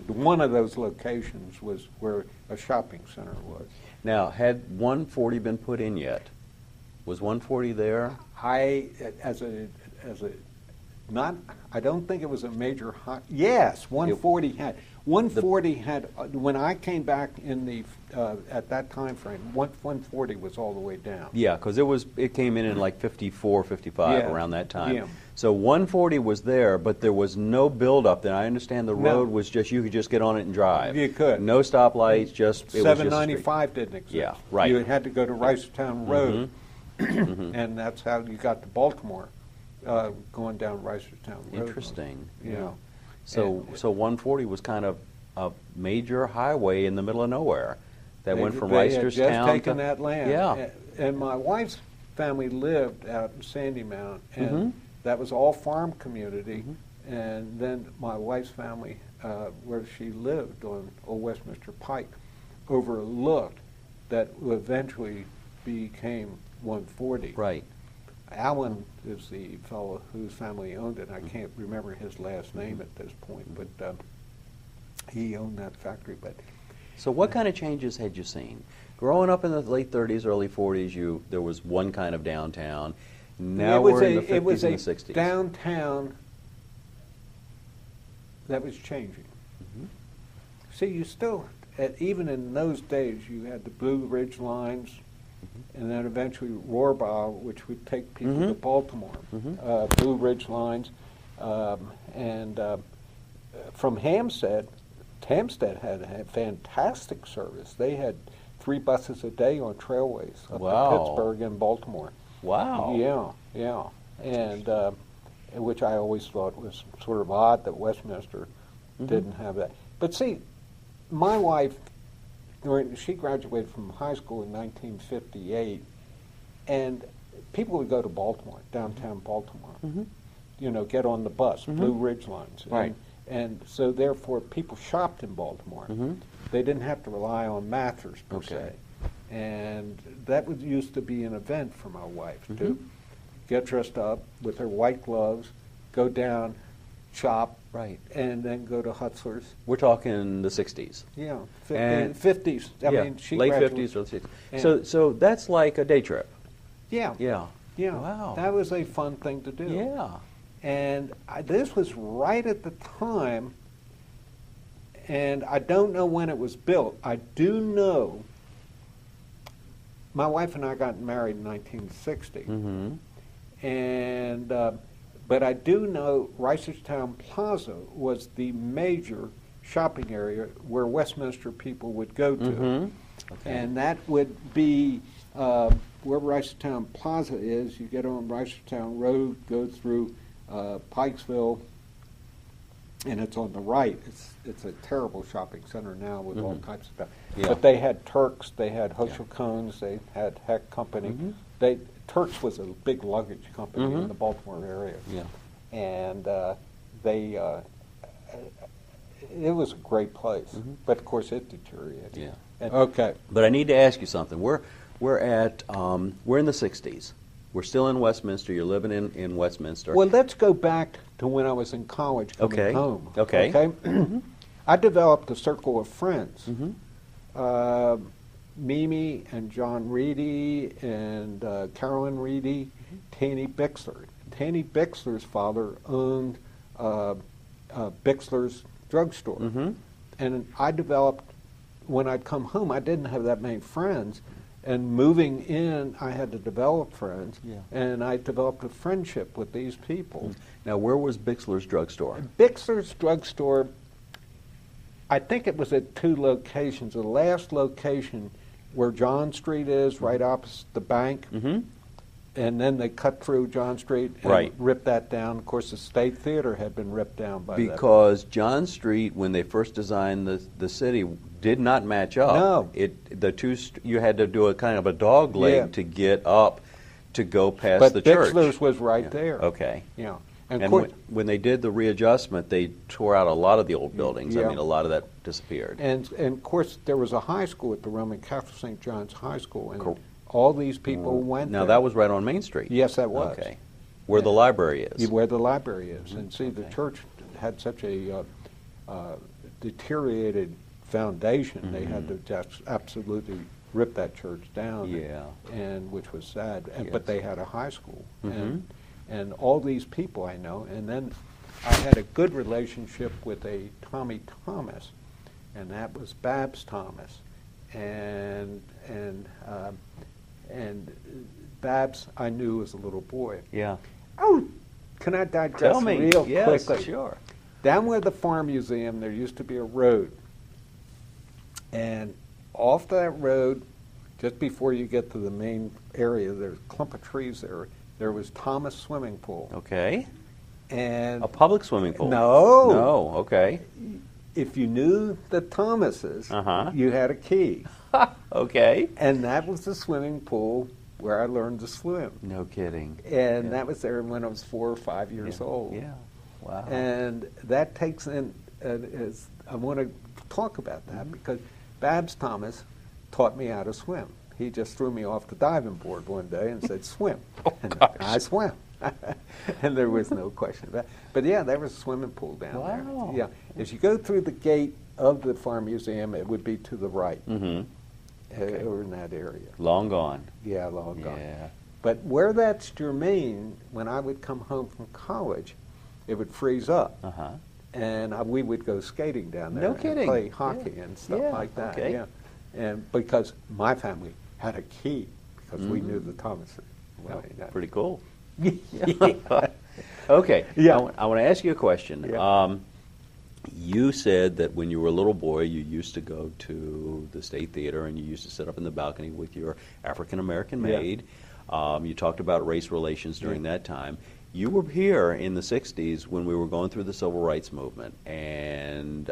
one of those locations was where a shopping center was. Now, had 140 been put in yet? Was 140 there? I don't think it was a major yes, 140 had. 140 had, when I came back in the, at that time frame, 140 was all the way down. Yeah, because it came in like 54, 55, around that time. Yeah. So 140 was there, but there was no buildup then. I understand the road was just, you could just get on it and drive. You could. No stoplights, just, it was just 795 didn't exist. Yeah, right. You had to go to Reisterstown Road, and that's how you got to Baltimore, going down Reisterstown Road. Interesting. Yeah. So 140 was kind of a major highway in the middle of nowhere that went from They had Reisterstown just taken to that land. Yeah. And my wife's family lived out in Sandy Mount, and that was all farm community. And then my wife's family, where she lived on Old Westminster Pike, overlooked that eventually became 140. Right. Allen is the fellow whose family owned it. I can't remember his last name at this point, but he owned that factory. But So what kind of changes had you seen? Growing up in the late 30s, early 40s, there was one kind of downtown. Now we're in the 50s and the 60s. Downtown that was changing. See, you still, even in those days, you had the Blue Ridge lines, and then eventually Rohrbaugh, which would take people to Baltimore. Blue Ridge lines, and from Hampstead had fantastic service. They had 3 buses a day on trailways up to Pittsburgh and Baltimore. Wow. Yeah, and which I always thought was sort of odd that Westminster didn't have that. But see, my wife, she graduated from high school in 1958, and people would go to Baltimore, downtown Baltimore, you know, get on the bus, Blue Ridge lines. Right. And so therefore people shopped in Baltimore. Mm-hmm. They didn't have to rely on Mathers per Okay. se. And that was used to be an event for my wife Mm-hmm. to get dressed up with her white gloves, go down, shop, Right. and then go to Hutzler's. We're talking the 60s. Yeah, And- 50s. I yeah, mean, she late graduated- 50s or 60s. And- So that's like a day trip. Yeah, Yeah. yeah. Wow. That was a fun thing to do. Yeah. And this was right at the time, and I don't know when it was built. I do know my wife and I got married in 1960, Mm-hmm. and but I do know Reisterstown Plaza was the major shopping area where Westminster people would go to, Mm-hmm. Okay. and that would be where Reisterstown Plaza is. You get on Reisterstown Road, go through Pikesville, and it's on the right. It's a terrible shopping center now with all Mhm. types of stuff. Yeah. But they had Turks, they had Hochul Cones, they had Heck Company. Mhm. Turks was a big luggage company in Mhm. the Baltimore area, Yeah. and it was a great place. Mhm. But of course, it deteriorated. Yeah. Okay. But I need to ask you something. We're in the 60s. We're still in Westminster. You're living in Westminster. Well, let's go back to when I was in college coming Okay. home. Okay. I developed a circle of friends. Mm-hmm. Mimi and John Reedy and Carolyn Reedy, Tanny Bixler. Tanny Bixler's father owned Bixler's drugstore. Mm-hmm. And I developed, when I'd come home, I didn't have that many friends. And moving in, I had to develop friends. Yeah. And I developed a friendship with these people. Now, where was Bixler's drugstore? Bixler's drugstore, I think it was at two locations. The last location where John Street is, right opposite the bank, Mm-hmm. and then they cut through John Street and Right. ripped that down. Of course, the State Theater had been ripped down by that. Because John Street, when they first designed the city, did not match up. No. You had to do a kind of a dog leg Yeah. to get up to go past But the church. Bixler's was right Yeah. there. Okay. Yeah. And of course, when they did the readjustment, they tore out a lot of the old buildings. I Yeah. mean, a lot of that disappeared. and of course, there was a high school at the Roman Catholic St. John's High School, and Cool. all these people went Now, there. that was right on Main Street. Yes, that was. Okay. Where the library is. Where the library is. And see, the Okay. church had such a deteriorated foundation, they had to just absolutely rip that church down. Yeah. And which was sad. And, Yes. But they had a high school. Mhm. And all these people I know. And then I had a good relationship with a Tommy Thomas, and that was Babs Thomas. And Babs I knew as a little boy. Yeah. Oh, can I digress Tell me. real Yes, quickly? sure. Down where the Farm Museum, there used to be a road. And off that road, just before you get to the main area, there's a clump of trees there. There was Thomas Swimming Pool. Okay. And A public swimming pool? No. No, okay. if you knew the Thomases, Uh-huh. you had a key. Okay. And that was the swimming pool where I learned to swim. No kidding. And Yeah. that was there when I was 4 or 5 years Yeah. old. Yeah. Wow. And that takes in, I want to talk about that Mm-hmm. because Babs Thomas taught me how to swim. He just threw me off the diving board one day and said, swim. And gosh. I swam. And there was no question about it. But yeah, there was a swimming pool down Wow. there. Yeah. As you go through the gate of the Farm Museum, it would be to the right, Mm-hmm. Okay. over in that area. Long gone. Yeah, long gone. Yeah. But where that's germane, when I would come home from college, it would freeze up. Uh-huh. And we would go skating down there No and kidding. play hockey Yeah. and stuff Yeah, like that. okay. Yeah, and because my family had a key because we Mhm. knew the Thomases. Well, Yeah. pretty cool. Yeah. Okay. Yeah. I want to ask you a question. Yeah. You said that when you were a little boy, you used to go to the State Theater and you used to sit up in the balcony with your African American Yeah. maid. You talked about race relations during Yeah. that time. You were here in the 60s when we were going through the civil rights movement and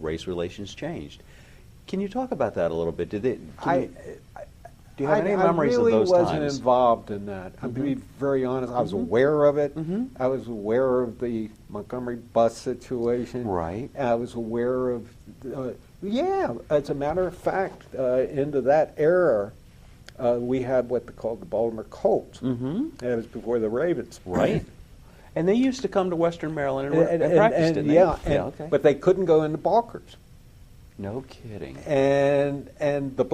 race relations changed. Can you talk about that a little bit? Do you have any memories of those times? I really wasn't times? involved in that. I'll be very honest. I was aware of it. I was aware of the Montgomery bus situation. Right. I was aware of, yeah, as a matter of fact, into that era, we had what they called the Baltimore Colts. That was before the Ravens. Right. And they used to come to Western Maryland and practice, didn't they? Yeah, Okay. But they couldn't go into Balkers. No kidding. And the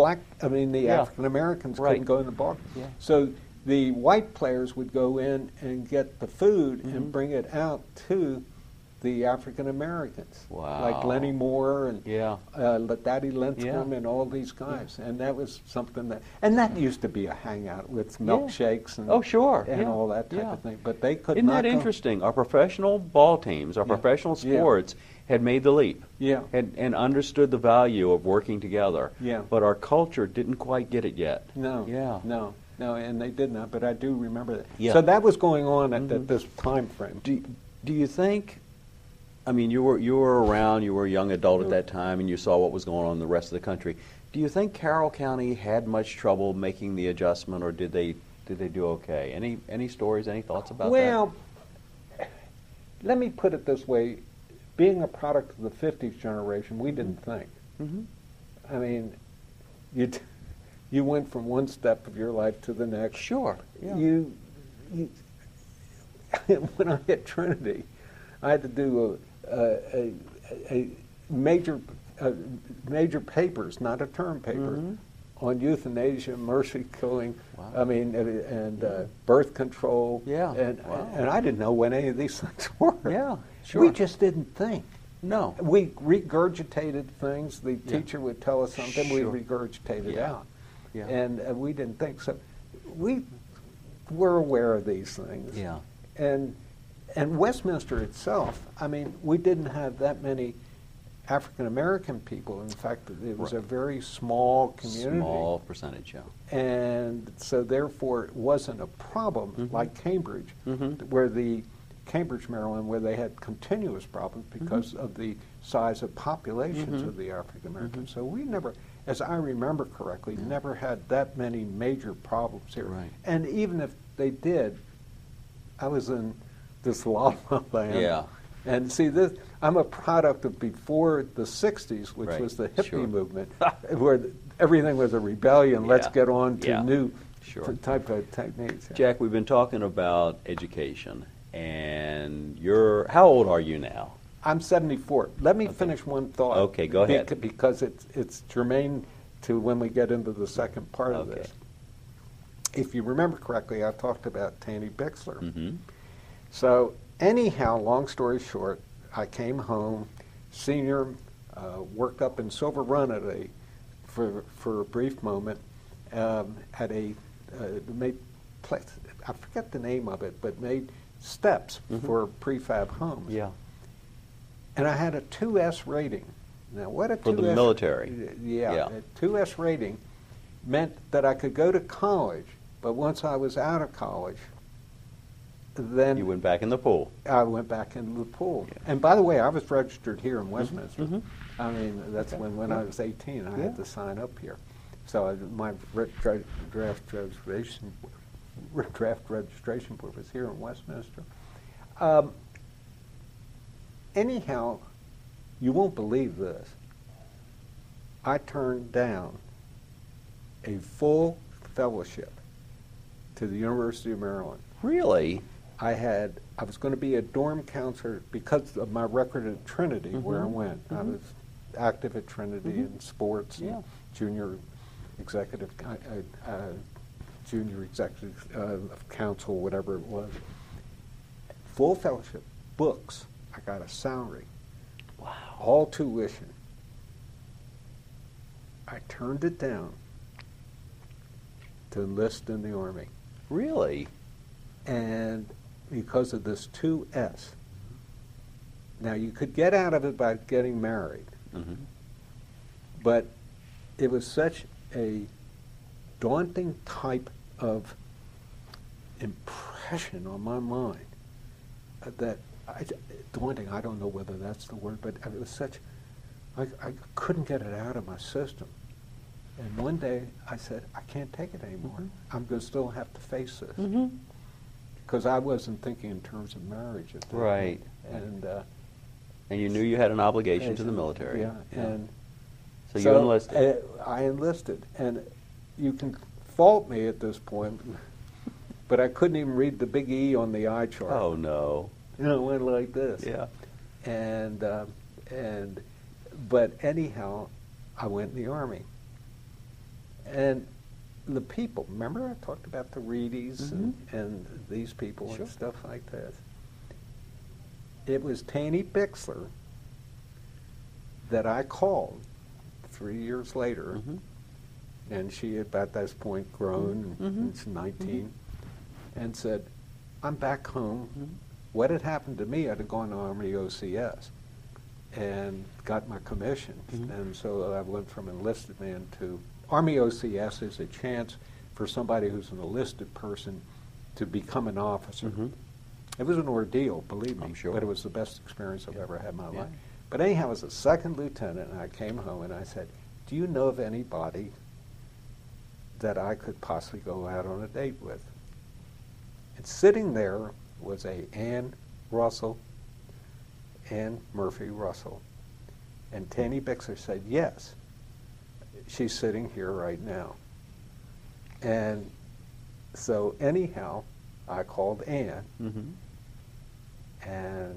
Yeah. African Americans Right. couldn't go in the Balkers. Yeah. So the white players would go in and get the food and bring it out to the African Americans. Wow. Like Lenny Moore and Yeah. Daddy Lindstrom and all these guys. And that was something that used to be a hangout with milkshakes and, Oh, sure. and Yeah. all that type Yeah. of thing. But they could Isn't not that go. interesting? Our professional ball teams, our professional Yeah. sports had made the leap. Yeah. And understood the value of working together. Yeah. But our culture didn't quite get it yet. No. Yeah. No, and they did not, but I do remember that. Yeah. So that was going on at this time frame. Do you think, I mean, you were around, you were a young adult at that time, and you saw what was going on in the rest of the country. Do you think Carroll County had much trouble making the adjustment, or did they do okay? Any stories, any thoughts about that? Well, let me put it this way. Being a product of the 50s generation, we didn't think. I mean, you went from one step of your life to the next. Sure. Yeah. When I hit Trinity, I had to do a major papers, not a term paper, on euthanasia, mercy killing. Wow. I mean, and birth control. Yeah. And I didn't know what any of these things were. Yeah, sure. We just didn't think. No. We regurgitated things. The teacher would tell us something, Sure. we regurgitated Yeah. out. Yeah. And we didn't think. So we were aware of these things. Yeah. And Westminster itself, I mean, we didn't have that many African American people. In fact, it was a very small community. Small percentage, yeah. And so therefore it wasn't a problem like Cambridge, where the Cambridge, Maryland, where they had continuous problems because of the size of populations of the African Americans. So we never, as I remember correctly, never had that many major problems here. Right. And even if they did, I was in this la la land. Yeah. And see, this, I'm a product of before the 60s, which Right. was the hippie Sure. movement, where everything was a rebellion. Let's Yeah. get on to Yeah. new Sure. type of techniques. Jack, we've been talking about education, and how old are you now? I'm 74. Let me finish one thought. Okay, go ahead. Because it's germane to when we get into the second part of Okay. this. If you remember correctly, I talked about Tanny Bixler. Mm-hmm. So anyhow, long story short, I came home, senior, worked up in Silver Run for a brief moment, at a made I forget the name of it, but made steps for prefab homes. Yeah. And I had a 2S rating. Now, what a 2S... For the military. Yeah, a 2S rating meant that I could go to college, but once I was out of college, then... You went back in the pool. I went back into the pool. Yeah. and by the way, I was registered here in Westminster. mhm. I mean, that's when I was 18, I had to sign up here. So my draft registration board was here in Westminster. Anyhow, you won't believe this. I turned down a full fellowship to the University of Maryland. Really? I was going to be a dorm counselor because of my record at Trinity, where I went. I was active at Trinity in sports, and junior executive council, whatever it was. Full fellowship, books. I got a salary. Wow. All tuition. I turned it down to enlist in the Army. Really? And because of this 2S. Now, you could get out of it by getting married, but it was such a daunting type of impression on my mind that, daunting, I don't know whether that's the word, but it was such, I couldn't get it out of my system. And one day I said, I can't take it anymore. I'm going to still have to face this. Because I wasn't thinking in terms of marriage at that Right. point. And you knew you had an obligation to the military. Yeah. And so you enlisted. I enlisted. And you can fault me at this point, but I couldn't even read the big E on the eye chart. Oh, no. You know, it went like this. Yeah. But anyhow, I went in the Army. And the people, remember I talked about the Reedies and these people Sure. and stuff like this? It was Tanny Bixler that I called 3 years later, and she had at this point grown, and she's 19, and said, I'm back home. What had happened to me, I'd have gone to Army OCS and got my commission. And so I went from enlisted man to Army OCS is a chance for somebody who's an enlisted person to become an officer. It was an ordeal, believe me, I'm sure. but it was the best experience I've ever had in my Yeah. life. But anyhow, I was a second lieutenant, and I came home and I said, do you know of anybody that I could possibly go out on a date with? And sitting there was Ann Murphy Russell. And Tanny Bixler said, yes. She's sitting here right now. And so anyhow, I called Ann, and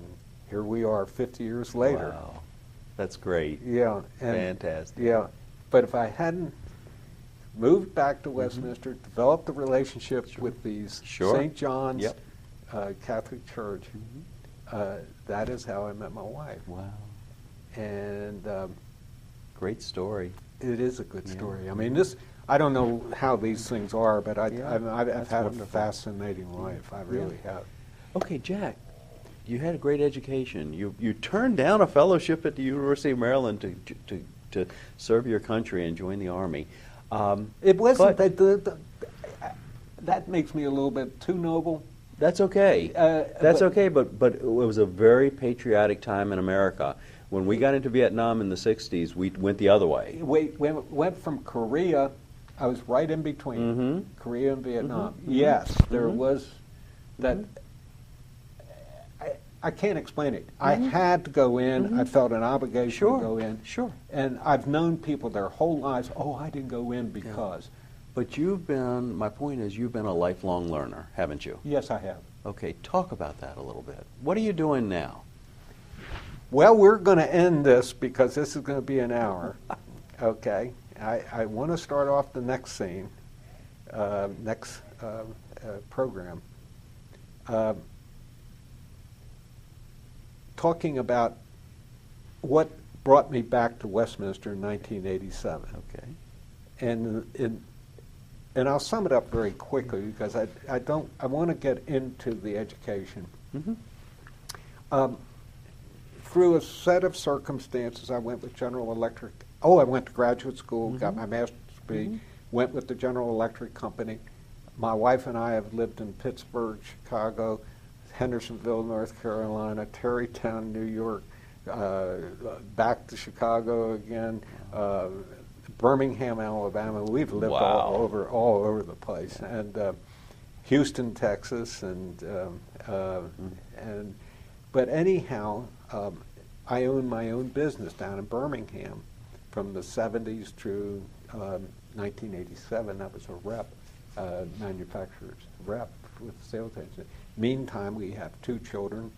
here we are 50 years later. Wow. That's great. Yeah. And Fantastic. yeah. But if I hadn't moved back to Westminster, developed a relationship with these St. John's Catholic Church, that is how I met my wife. Wow. And Great story. it is a good Yeah. story. I mean, I don't know how these things are, but I've That's had wonderful. a fascinating life. I really have. Okay, Jack, you had a great education. You turned down a fellowship at the University of Maryland to serve your country and join the Army. It wasn't but- that makes me a little bit too noble. That's okay. That's okay, but it was a very patriotic time in America. When we got into Vietnam in the 60s, we went the other way. We went from Korea. I was right in between Korea and Vietnam. Yes, there was that. I can't explain it. I had to go in. I felt an obligation to go in. Sure. And I've known people their whole lives, oh, I didn't go in because. But my point is, you've been a lifelong learner, haven't you? Yes, I have. Okay, talk about that a little bit. What are you doing now? Well, we're going to end this because this is going to be an hour. Okay. I want to start off the next scene, next program, talking about what brought me back to Westminster in 1987. Okay. And I'll sum it up very quickly because I want to get into the education. Through a set of circumstances, I went with General Electric. I went to graduate school, got my master's degree, went with the General Electric company. My wife and I have lived in Pittsburgh, Chicago, Hendersonville, North Carolina, Tarrytown, New York, back to Chicago again, Birmingham, Alabama. We've lived all over the place, and Houston, Texas, but anyhow, I owned my own business down in Birmingham from the 70s through 1987. I was a rep, manufacturer's rep with the sales agent. Meantime, we have 2 children,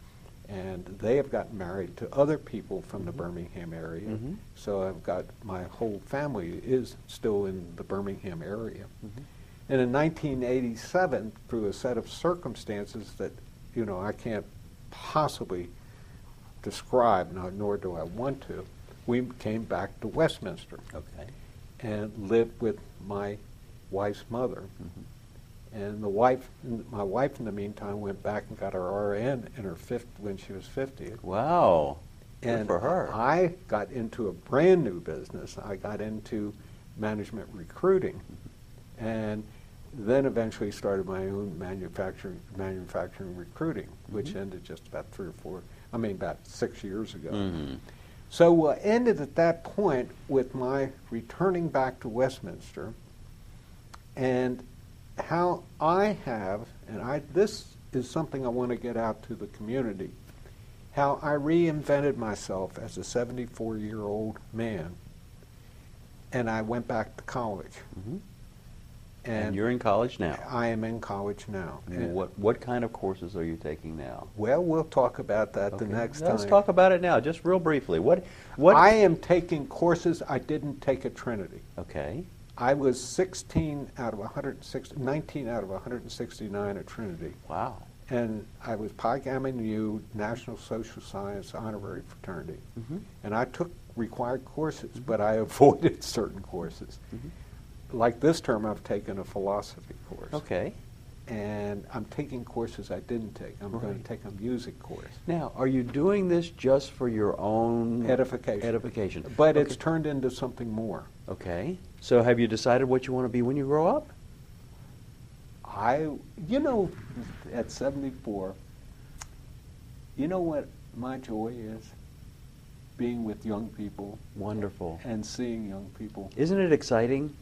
and they have gotten married to other people from the Birmingham area. So I've got my whole family is still in the Birmingham area. And in 1987, through a set of circumstances that I can't possibly describe, nor do I want to, we came back to Westminster. Okay. And lived with my wife's mother. And my wife in the meantime went back and got her RN in her when she was 50. Wow. And Good for her. I got into a brand new business. I got into management recruiting, and then eventually started my own manufacturing recruiting, which ended just about about 6 years ago. So ended at that point with my returning back to Westminster, and how I have, and this is something I want to get out to the community, how I reinvented myself as a 74-year-old man, and I went back to college. Mm-hmm. And you're in college now. I am in college now. And what kind of courses are you taking now? Well, we'll talk about that the next time. Let's talk about it now, just real briefly. What? I am taking courses I didn't take at Trinity. Okay. I was 19 out of 169 at Trinity. Wow. And I was Pi Gamma Nu, National Social Science Honorary Fraternity. Mm-hmm. And I took required courses, but I avoided certain courses. Mm-hmm. Like this term, I've taken a philosophy course. Okay. And I'm taking courses I didn't take. I'm going to take a music course. Now, are you doing this just for your own edification? But it's turned into something more. Okay. So have you decided what you want to be when you grow up? At 74, you know what my joy is? Being with young people. Wonderful. And seeing young people. Isn't it exciting?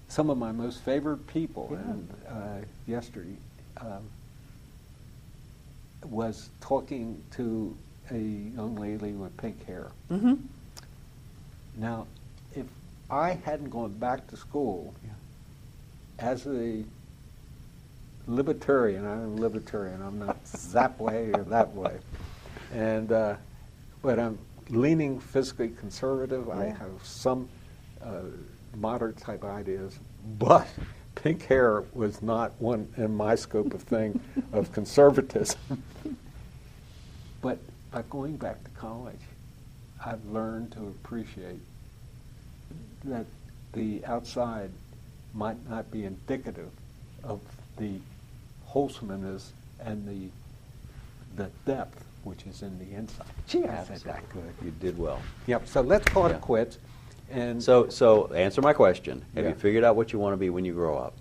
Some of my most favorite people, and yesterday was talking to a young lady with pink hair. Mm-hmm. Now, if I hadn't gone back to school as a libertarian, I'm a libertarian, I'm not that way or that way, and but I'm leaning fiscally conservative. Yeah. I have some moderate type ideas, but pink hair was not one in my scope of thing of conservatism. But by going back to college, I've learned to appreciate that the outside might not be indicative of the wholesomeness and the depth which is in the inside. Gee, I said that good. You did well. Yep. So let's call it quits. And so answer my question. Have you figured out what you want to be when you grow up?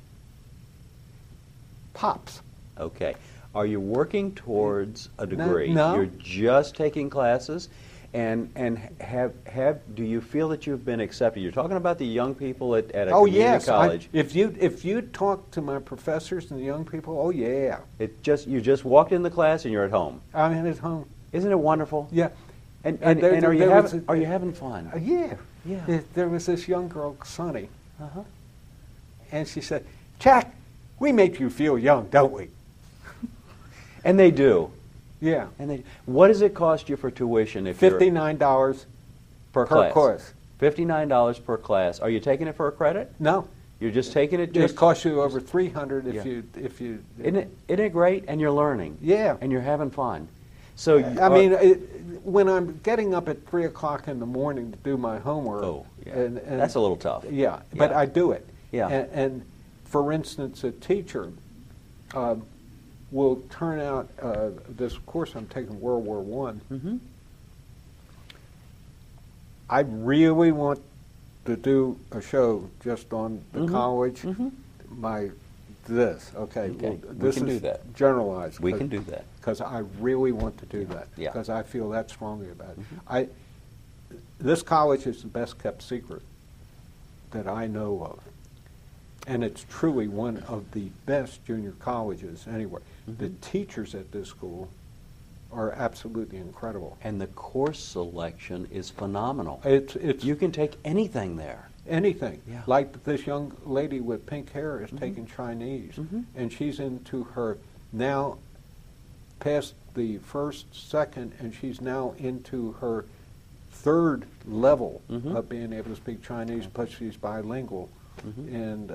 Pops. Okay. Are you working towards a degree? No. You're just taking classes, and do you feel that you've been accepted? You're talking about the young people at a community college. If you talk to my professors and the young people, oh yeah. You just walked in the class and you're at home. I'm at home. Isn't it wonderful? Yeah. And are you having fun? Yeah. Yeah. There was this young girl, Sonny, Uh-huh. and she said, "Jack, we make you feel young, don't we?" And they do. Yeah. And what does it cost you for tuition if $59 per class. Course. $59 per class. Are you taking it for a credit? No. You're just taking it. Just it costs you over $300 if you. Isn't it great? And you're learning. Yeah. And you're having fun. So when I'm getting up at 3 o'clock in the morning to do my homework, and that's a little tough. Yeah, but I do it. Yeah. And for instance, a teacher will turn out this course I'm taking, World War I. Mm-hmm. I really want to do a show just on the college. Mm-hmm. Okay. Well, we can do that. Generalized. We can do that. Because I really want to do that. Yeah. Because I feel that strongly about it. This college is the best kept secret that I know of. And it's truly one of the best junior colleges anywhere. Mm-hmm. The teachers at this school are absolutely incredible. And the course selection is phenomenal. It's you can take anything there. Anything. Yeah. Like this young lady with pink hair is taking Chinese, and she's into her now past the first, second, and she's now into her third level of being able to speak Chinese, plus she's bilingual in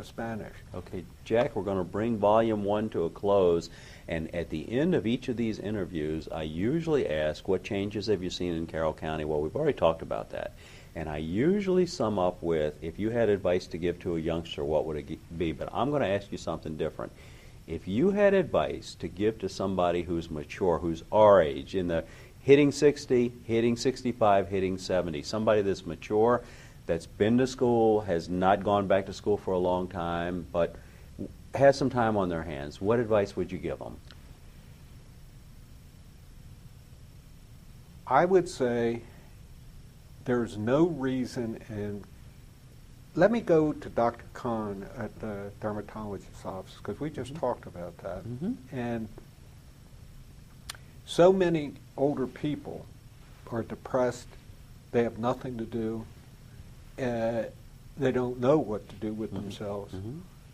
Spanish. Okay, Jack, we're going to bring Volume 1 to a close, and at the end of each of these interviews, I usually ask, what changes have you seen in Carroll County? Well, we've already talked about that. And I usually sum up with, if you had advice to give to a youngster, what would it be? But I'm going to ask you something different. If you had advice to give to somebody who's mature, who's our age, in the hitting 60, hitting 65, hitting 70, somebody that's mature, that's been to school, has not gone back to school for a long time, but has some time on their hands, what advice would you give them? I would say there's no reason, and let me go to Dr. Kahn at the dermatologist's office, because we just talked about that. And so many older people are depressed, they have nothing to do, they don't know what to do with themselves.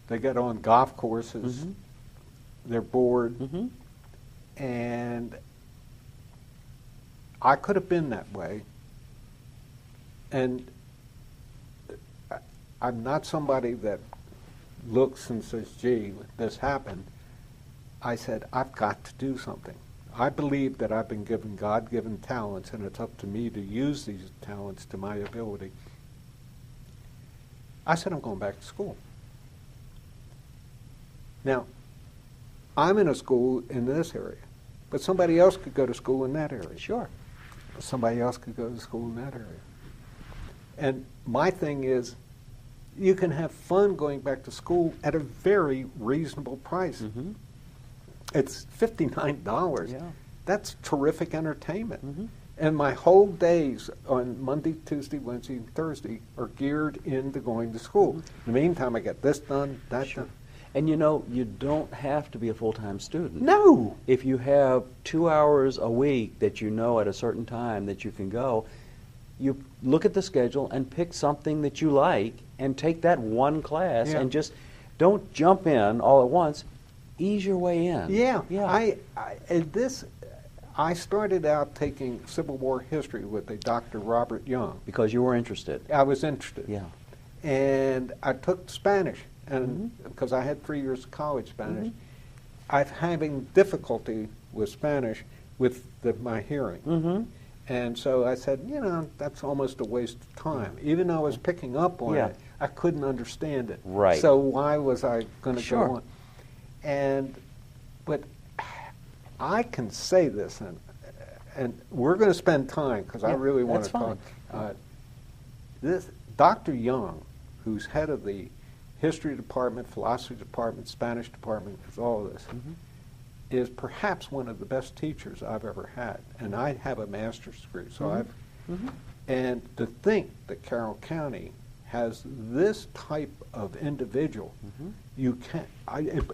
They get on golf courses, they're bored, and I could have been that way. And I'm not somebody that looks and says, gee, this happened. I said, I've got to do something. I believe that I've been given God-given talents, and it's up to me to use these talents to my ability. I said, I'm going back to school. Now, I'm in a school in this area, but somebody else could go to school in that area. Sure. Somebody else could go to school in that area. And my thing is, you can have fun going back to school at a very reasonable price. It's $59. Yeah. That's terrific entertainment. And my whole days on Monday, Tuesday, Wednesday, and Thursday are geared into going to school. In the meantime, I get this done, that done. And you know, you don't have to be a full-time student. No! If you have 2 hours a week that you know at a certain time that you can go, you look at the schedule and pick something that you like and take that one class and just don't jump in all at once. Ease your way in. Yeah. Yeah. I started out taking Civil War history with a Dr. Robert Young. Because you were interested. I was interested. Yeah. And I took Spanish, and because I had 3 years of college Spanish, I'm having difficulty with Spanish with my hearing. And so I said, you know, that's almost a waste of time. Even though I was picking up on it, I couldn't understand it. Right. So why was I going to go on? But I can say this, and we're going to spend time, because I really want to talk. This Dr. Young, who's head of the history department, philosophy department, Spanish department, with all of this, is perhaps one of the best teachers I've ever had. And I have a master's degree, so and to think that Carroll County has this type of individual, you can't,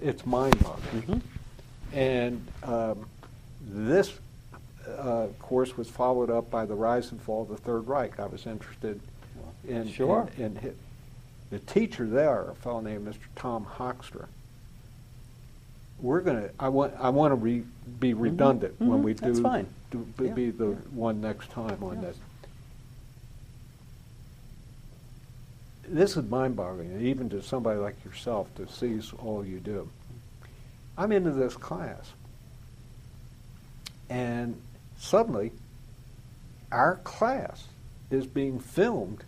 it's mind-boggling. And this course was followed up by the rise and fall of the Third Reich. I was interested in, the teacher there, a fellow named Mr. Tom Hoekstra. We're going to, I want to be redundant when we do, be the one next time on this. This is mind-boggling, even to somebody like yourself, to see all you do. I'm into this class, and suddenly our class is being filmed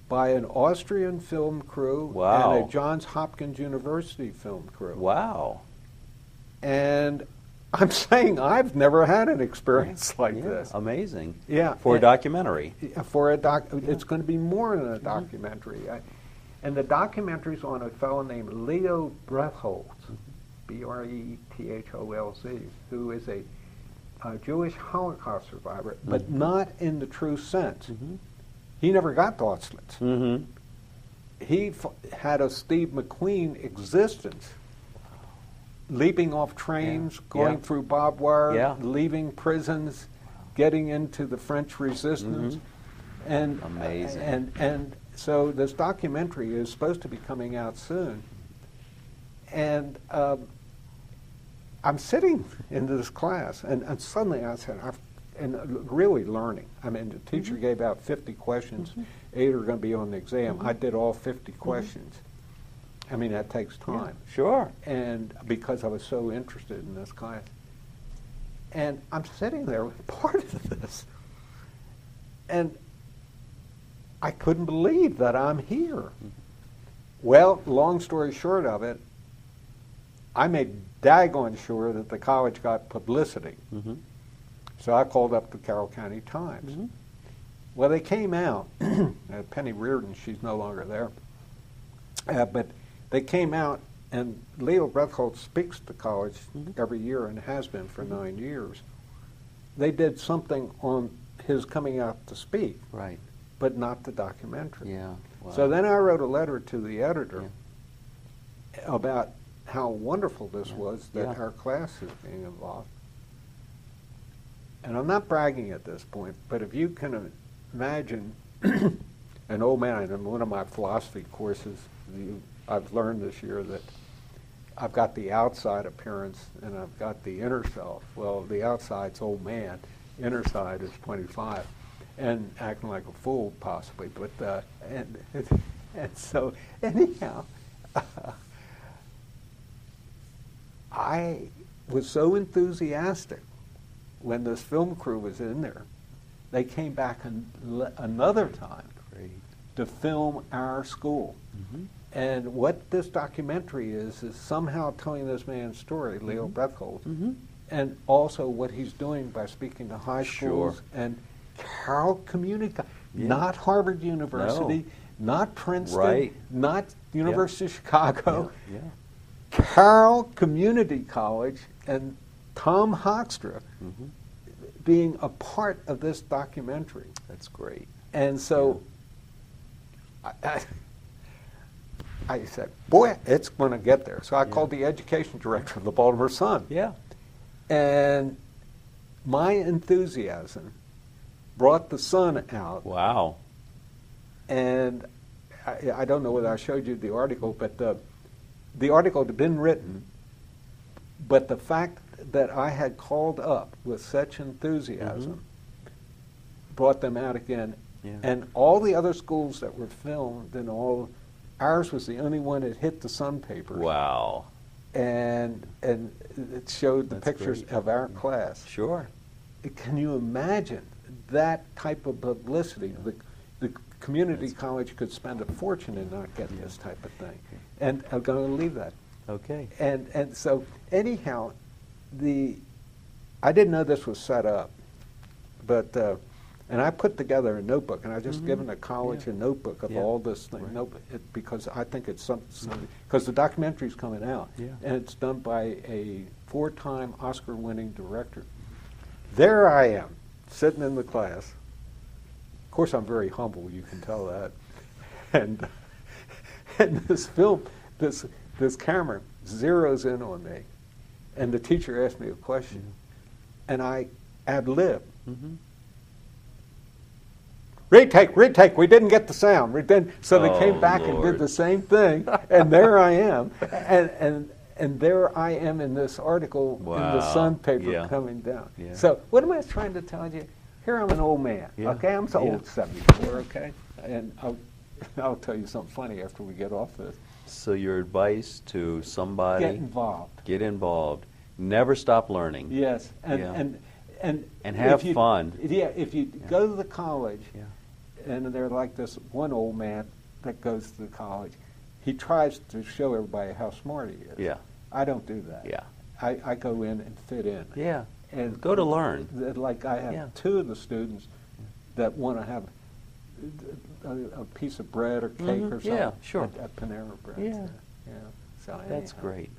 by an Austrian film crew and a Johns Hopkins University film crew. Wow. And I'm saying I've never had an experience like this. Amazing. Yeah. For a documentary. For a it's going to be more than a documentary. And the documentary's on a fellow named Leo Bretholz, Bretholz, who is a Jewish Holocaust survivor, but not in the true sense. He never got to Auschwitz. He had a Steve McQueen existence, leaping off trains, going through barbed wire, leaving prisons, getting into the French resistance. And amazing. And so this documentary is supposed to be coming out soon. And I'm sitting in this class, and suddenly I said, and really learning. I mean, the teacher gave out 50 questions. 8 are going to be on the exam. I did all 50 questions. I mean, that takes time. Sure. And because I was so interested in this class. And I'm sitting there with part of this. And I couldn't believe that I'm here. Well, long story short of it, I made daggone sure that the college got publicity. So I called up the Carroll County Times. Well, they came out. Penny Reardon, she's no longer there. But they came out, and Leo Bretholz speaks to college every year and has been for 9 years. they did something on his coming out to speak, Right. but not the documentary. Yeah. Wow. So then I wrote a letter to the editor about how wonderful this was that Yeah. our class is being involved. And I'm not bragging at this point, but if you can imagine an old man, in one of my philosophy courses, I've learned this year that I've got the outside appearance and I've got the inner self. Well, the outside's old man, inner side is 25, and acting like a fool possibly. But and so anyhow, I was so enthusiastic when this film crew was in there. They came back another time Great. to film our school. And what this documentary is somehow telling this man's story, Leo Bethel, and also what he's doing by speaking to high schools and Carroll Community, not Harvard University, not Princeton, not University of Chicago, Carroll Community College, and Tom Hoekstra being a part of this documentary. That's great. And so I said, boy, it's going to get there. So I called the education director of the Baltimore Sun. Yeah. And my enthusiasm brought the Sun out. Wow. And I don't know whether I showed you the article, but the article had been written, but the fact that I had called up with such enthusiasm brought them out again. Yeah. And all the other schools that were filmed and ours was the only one that hit the Sun papers. Wow. And it showed the pictures of our class. Sure. Can you imagine that type of publicity? The community college could spend a fortune and not get this type of thing. And I'm going to leave that. Okay. And so anyhow, I didn't know this was set up, but and I put together a notebook, and I just given the college a notebook of all this thing, because I think it's something, because the documentary's coming out, and it's done by a 4-time Oscar-winning director. There I am, sitting in the class. Of course, I'm very humble, you can tell that. And this film, this camera zeroes in on me, and the teacher asked me a question, and I ad-lib. Retake, we didn't get the sound. So they came back and did the same thing, and there I am. And there I am in this article in the Sun paper coming down. Yeah. So what am I trying to tell you? Here I'm an old man, okay? I'm so old, 74, okay? And I'll tell you something funny after we get off this. So your advice to somebody... Get involved. Get involved. Never stop learning. Yes, and have fun. Yeah, if you go to the college, and they're like this one old man that goes to the college, he tries to show everybody how smart he is. Yeah. I don't do that. Yeah. I go in and fit in. Yeah. And go to learn. Like I have 2 of the students that want to have a piece of bread or cake or something. Yeah, sure. At Panera Bread. Yeah. So that's great.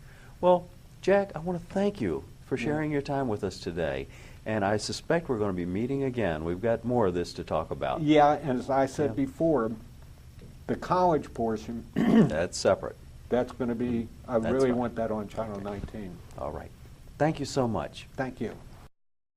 Well, Jack, I want to thank you for sharing your time with us today. And I suspect we're going to be meeting again. We've got more of this to talk about. Yeah, and as I said before, the college portion... That's separate. That's going to be... I really want that on Channel 19. All right. Thank you so much. Thank you.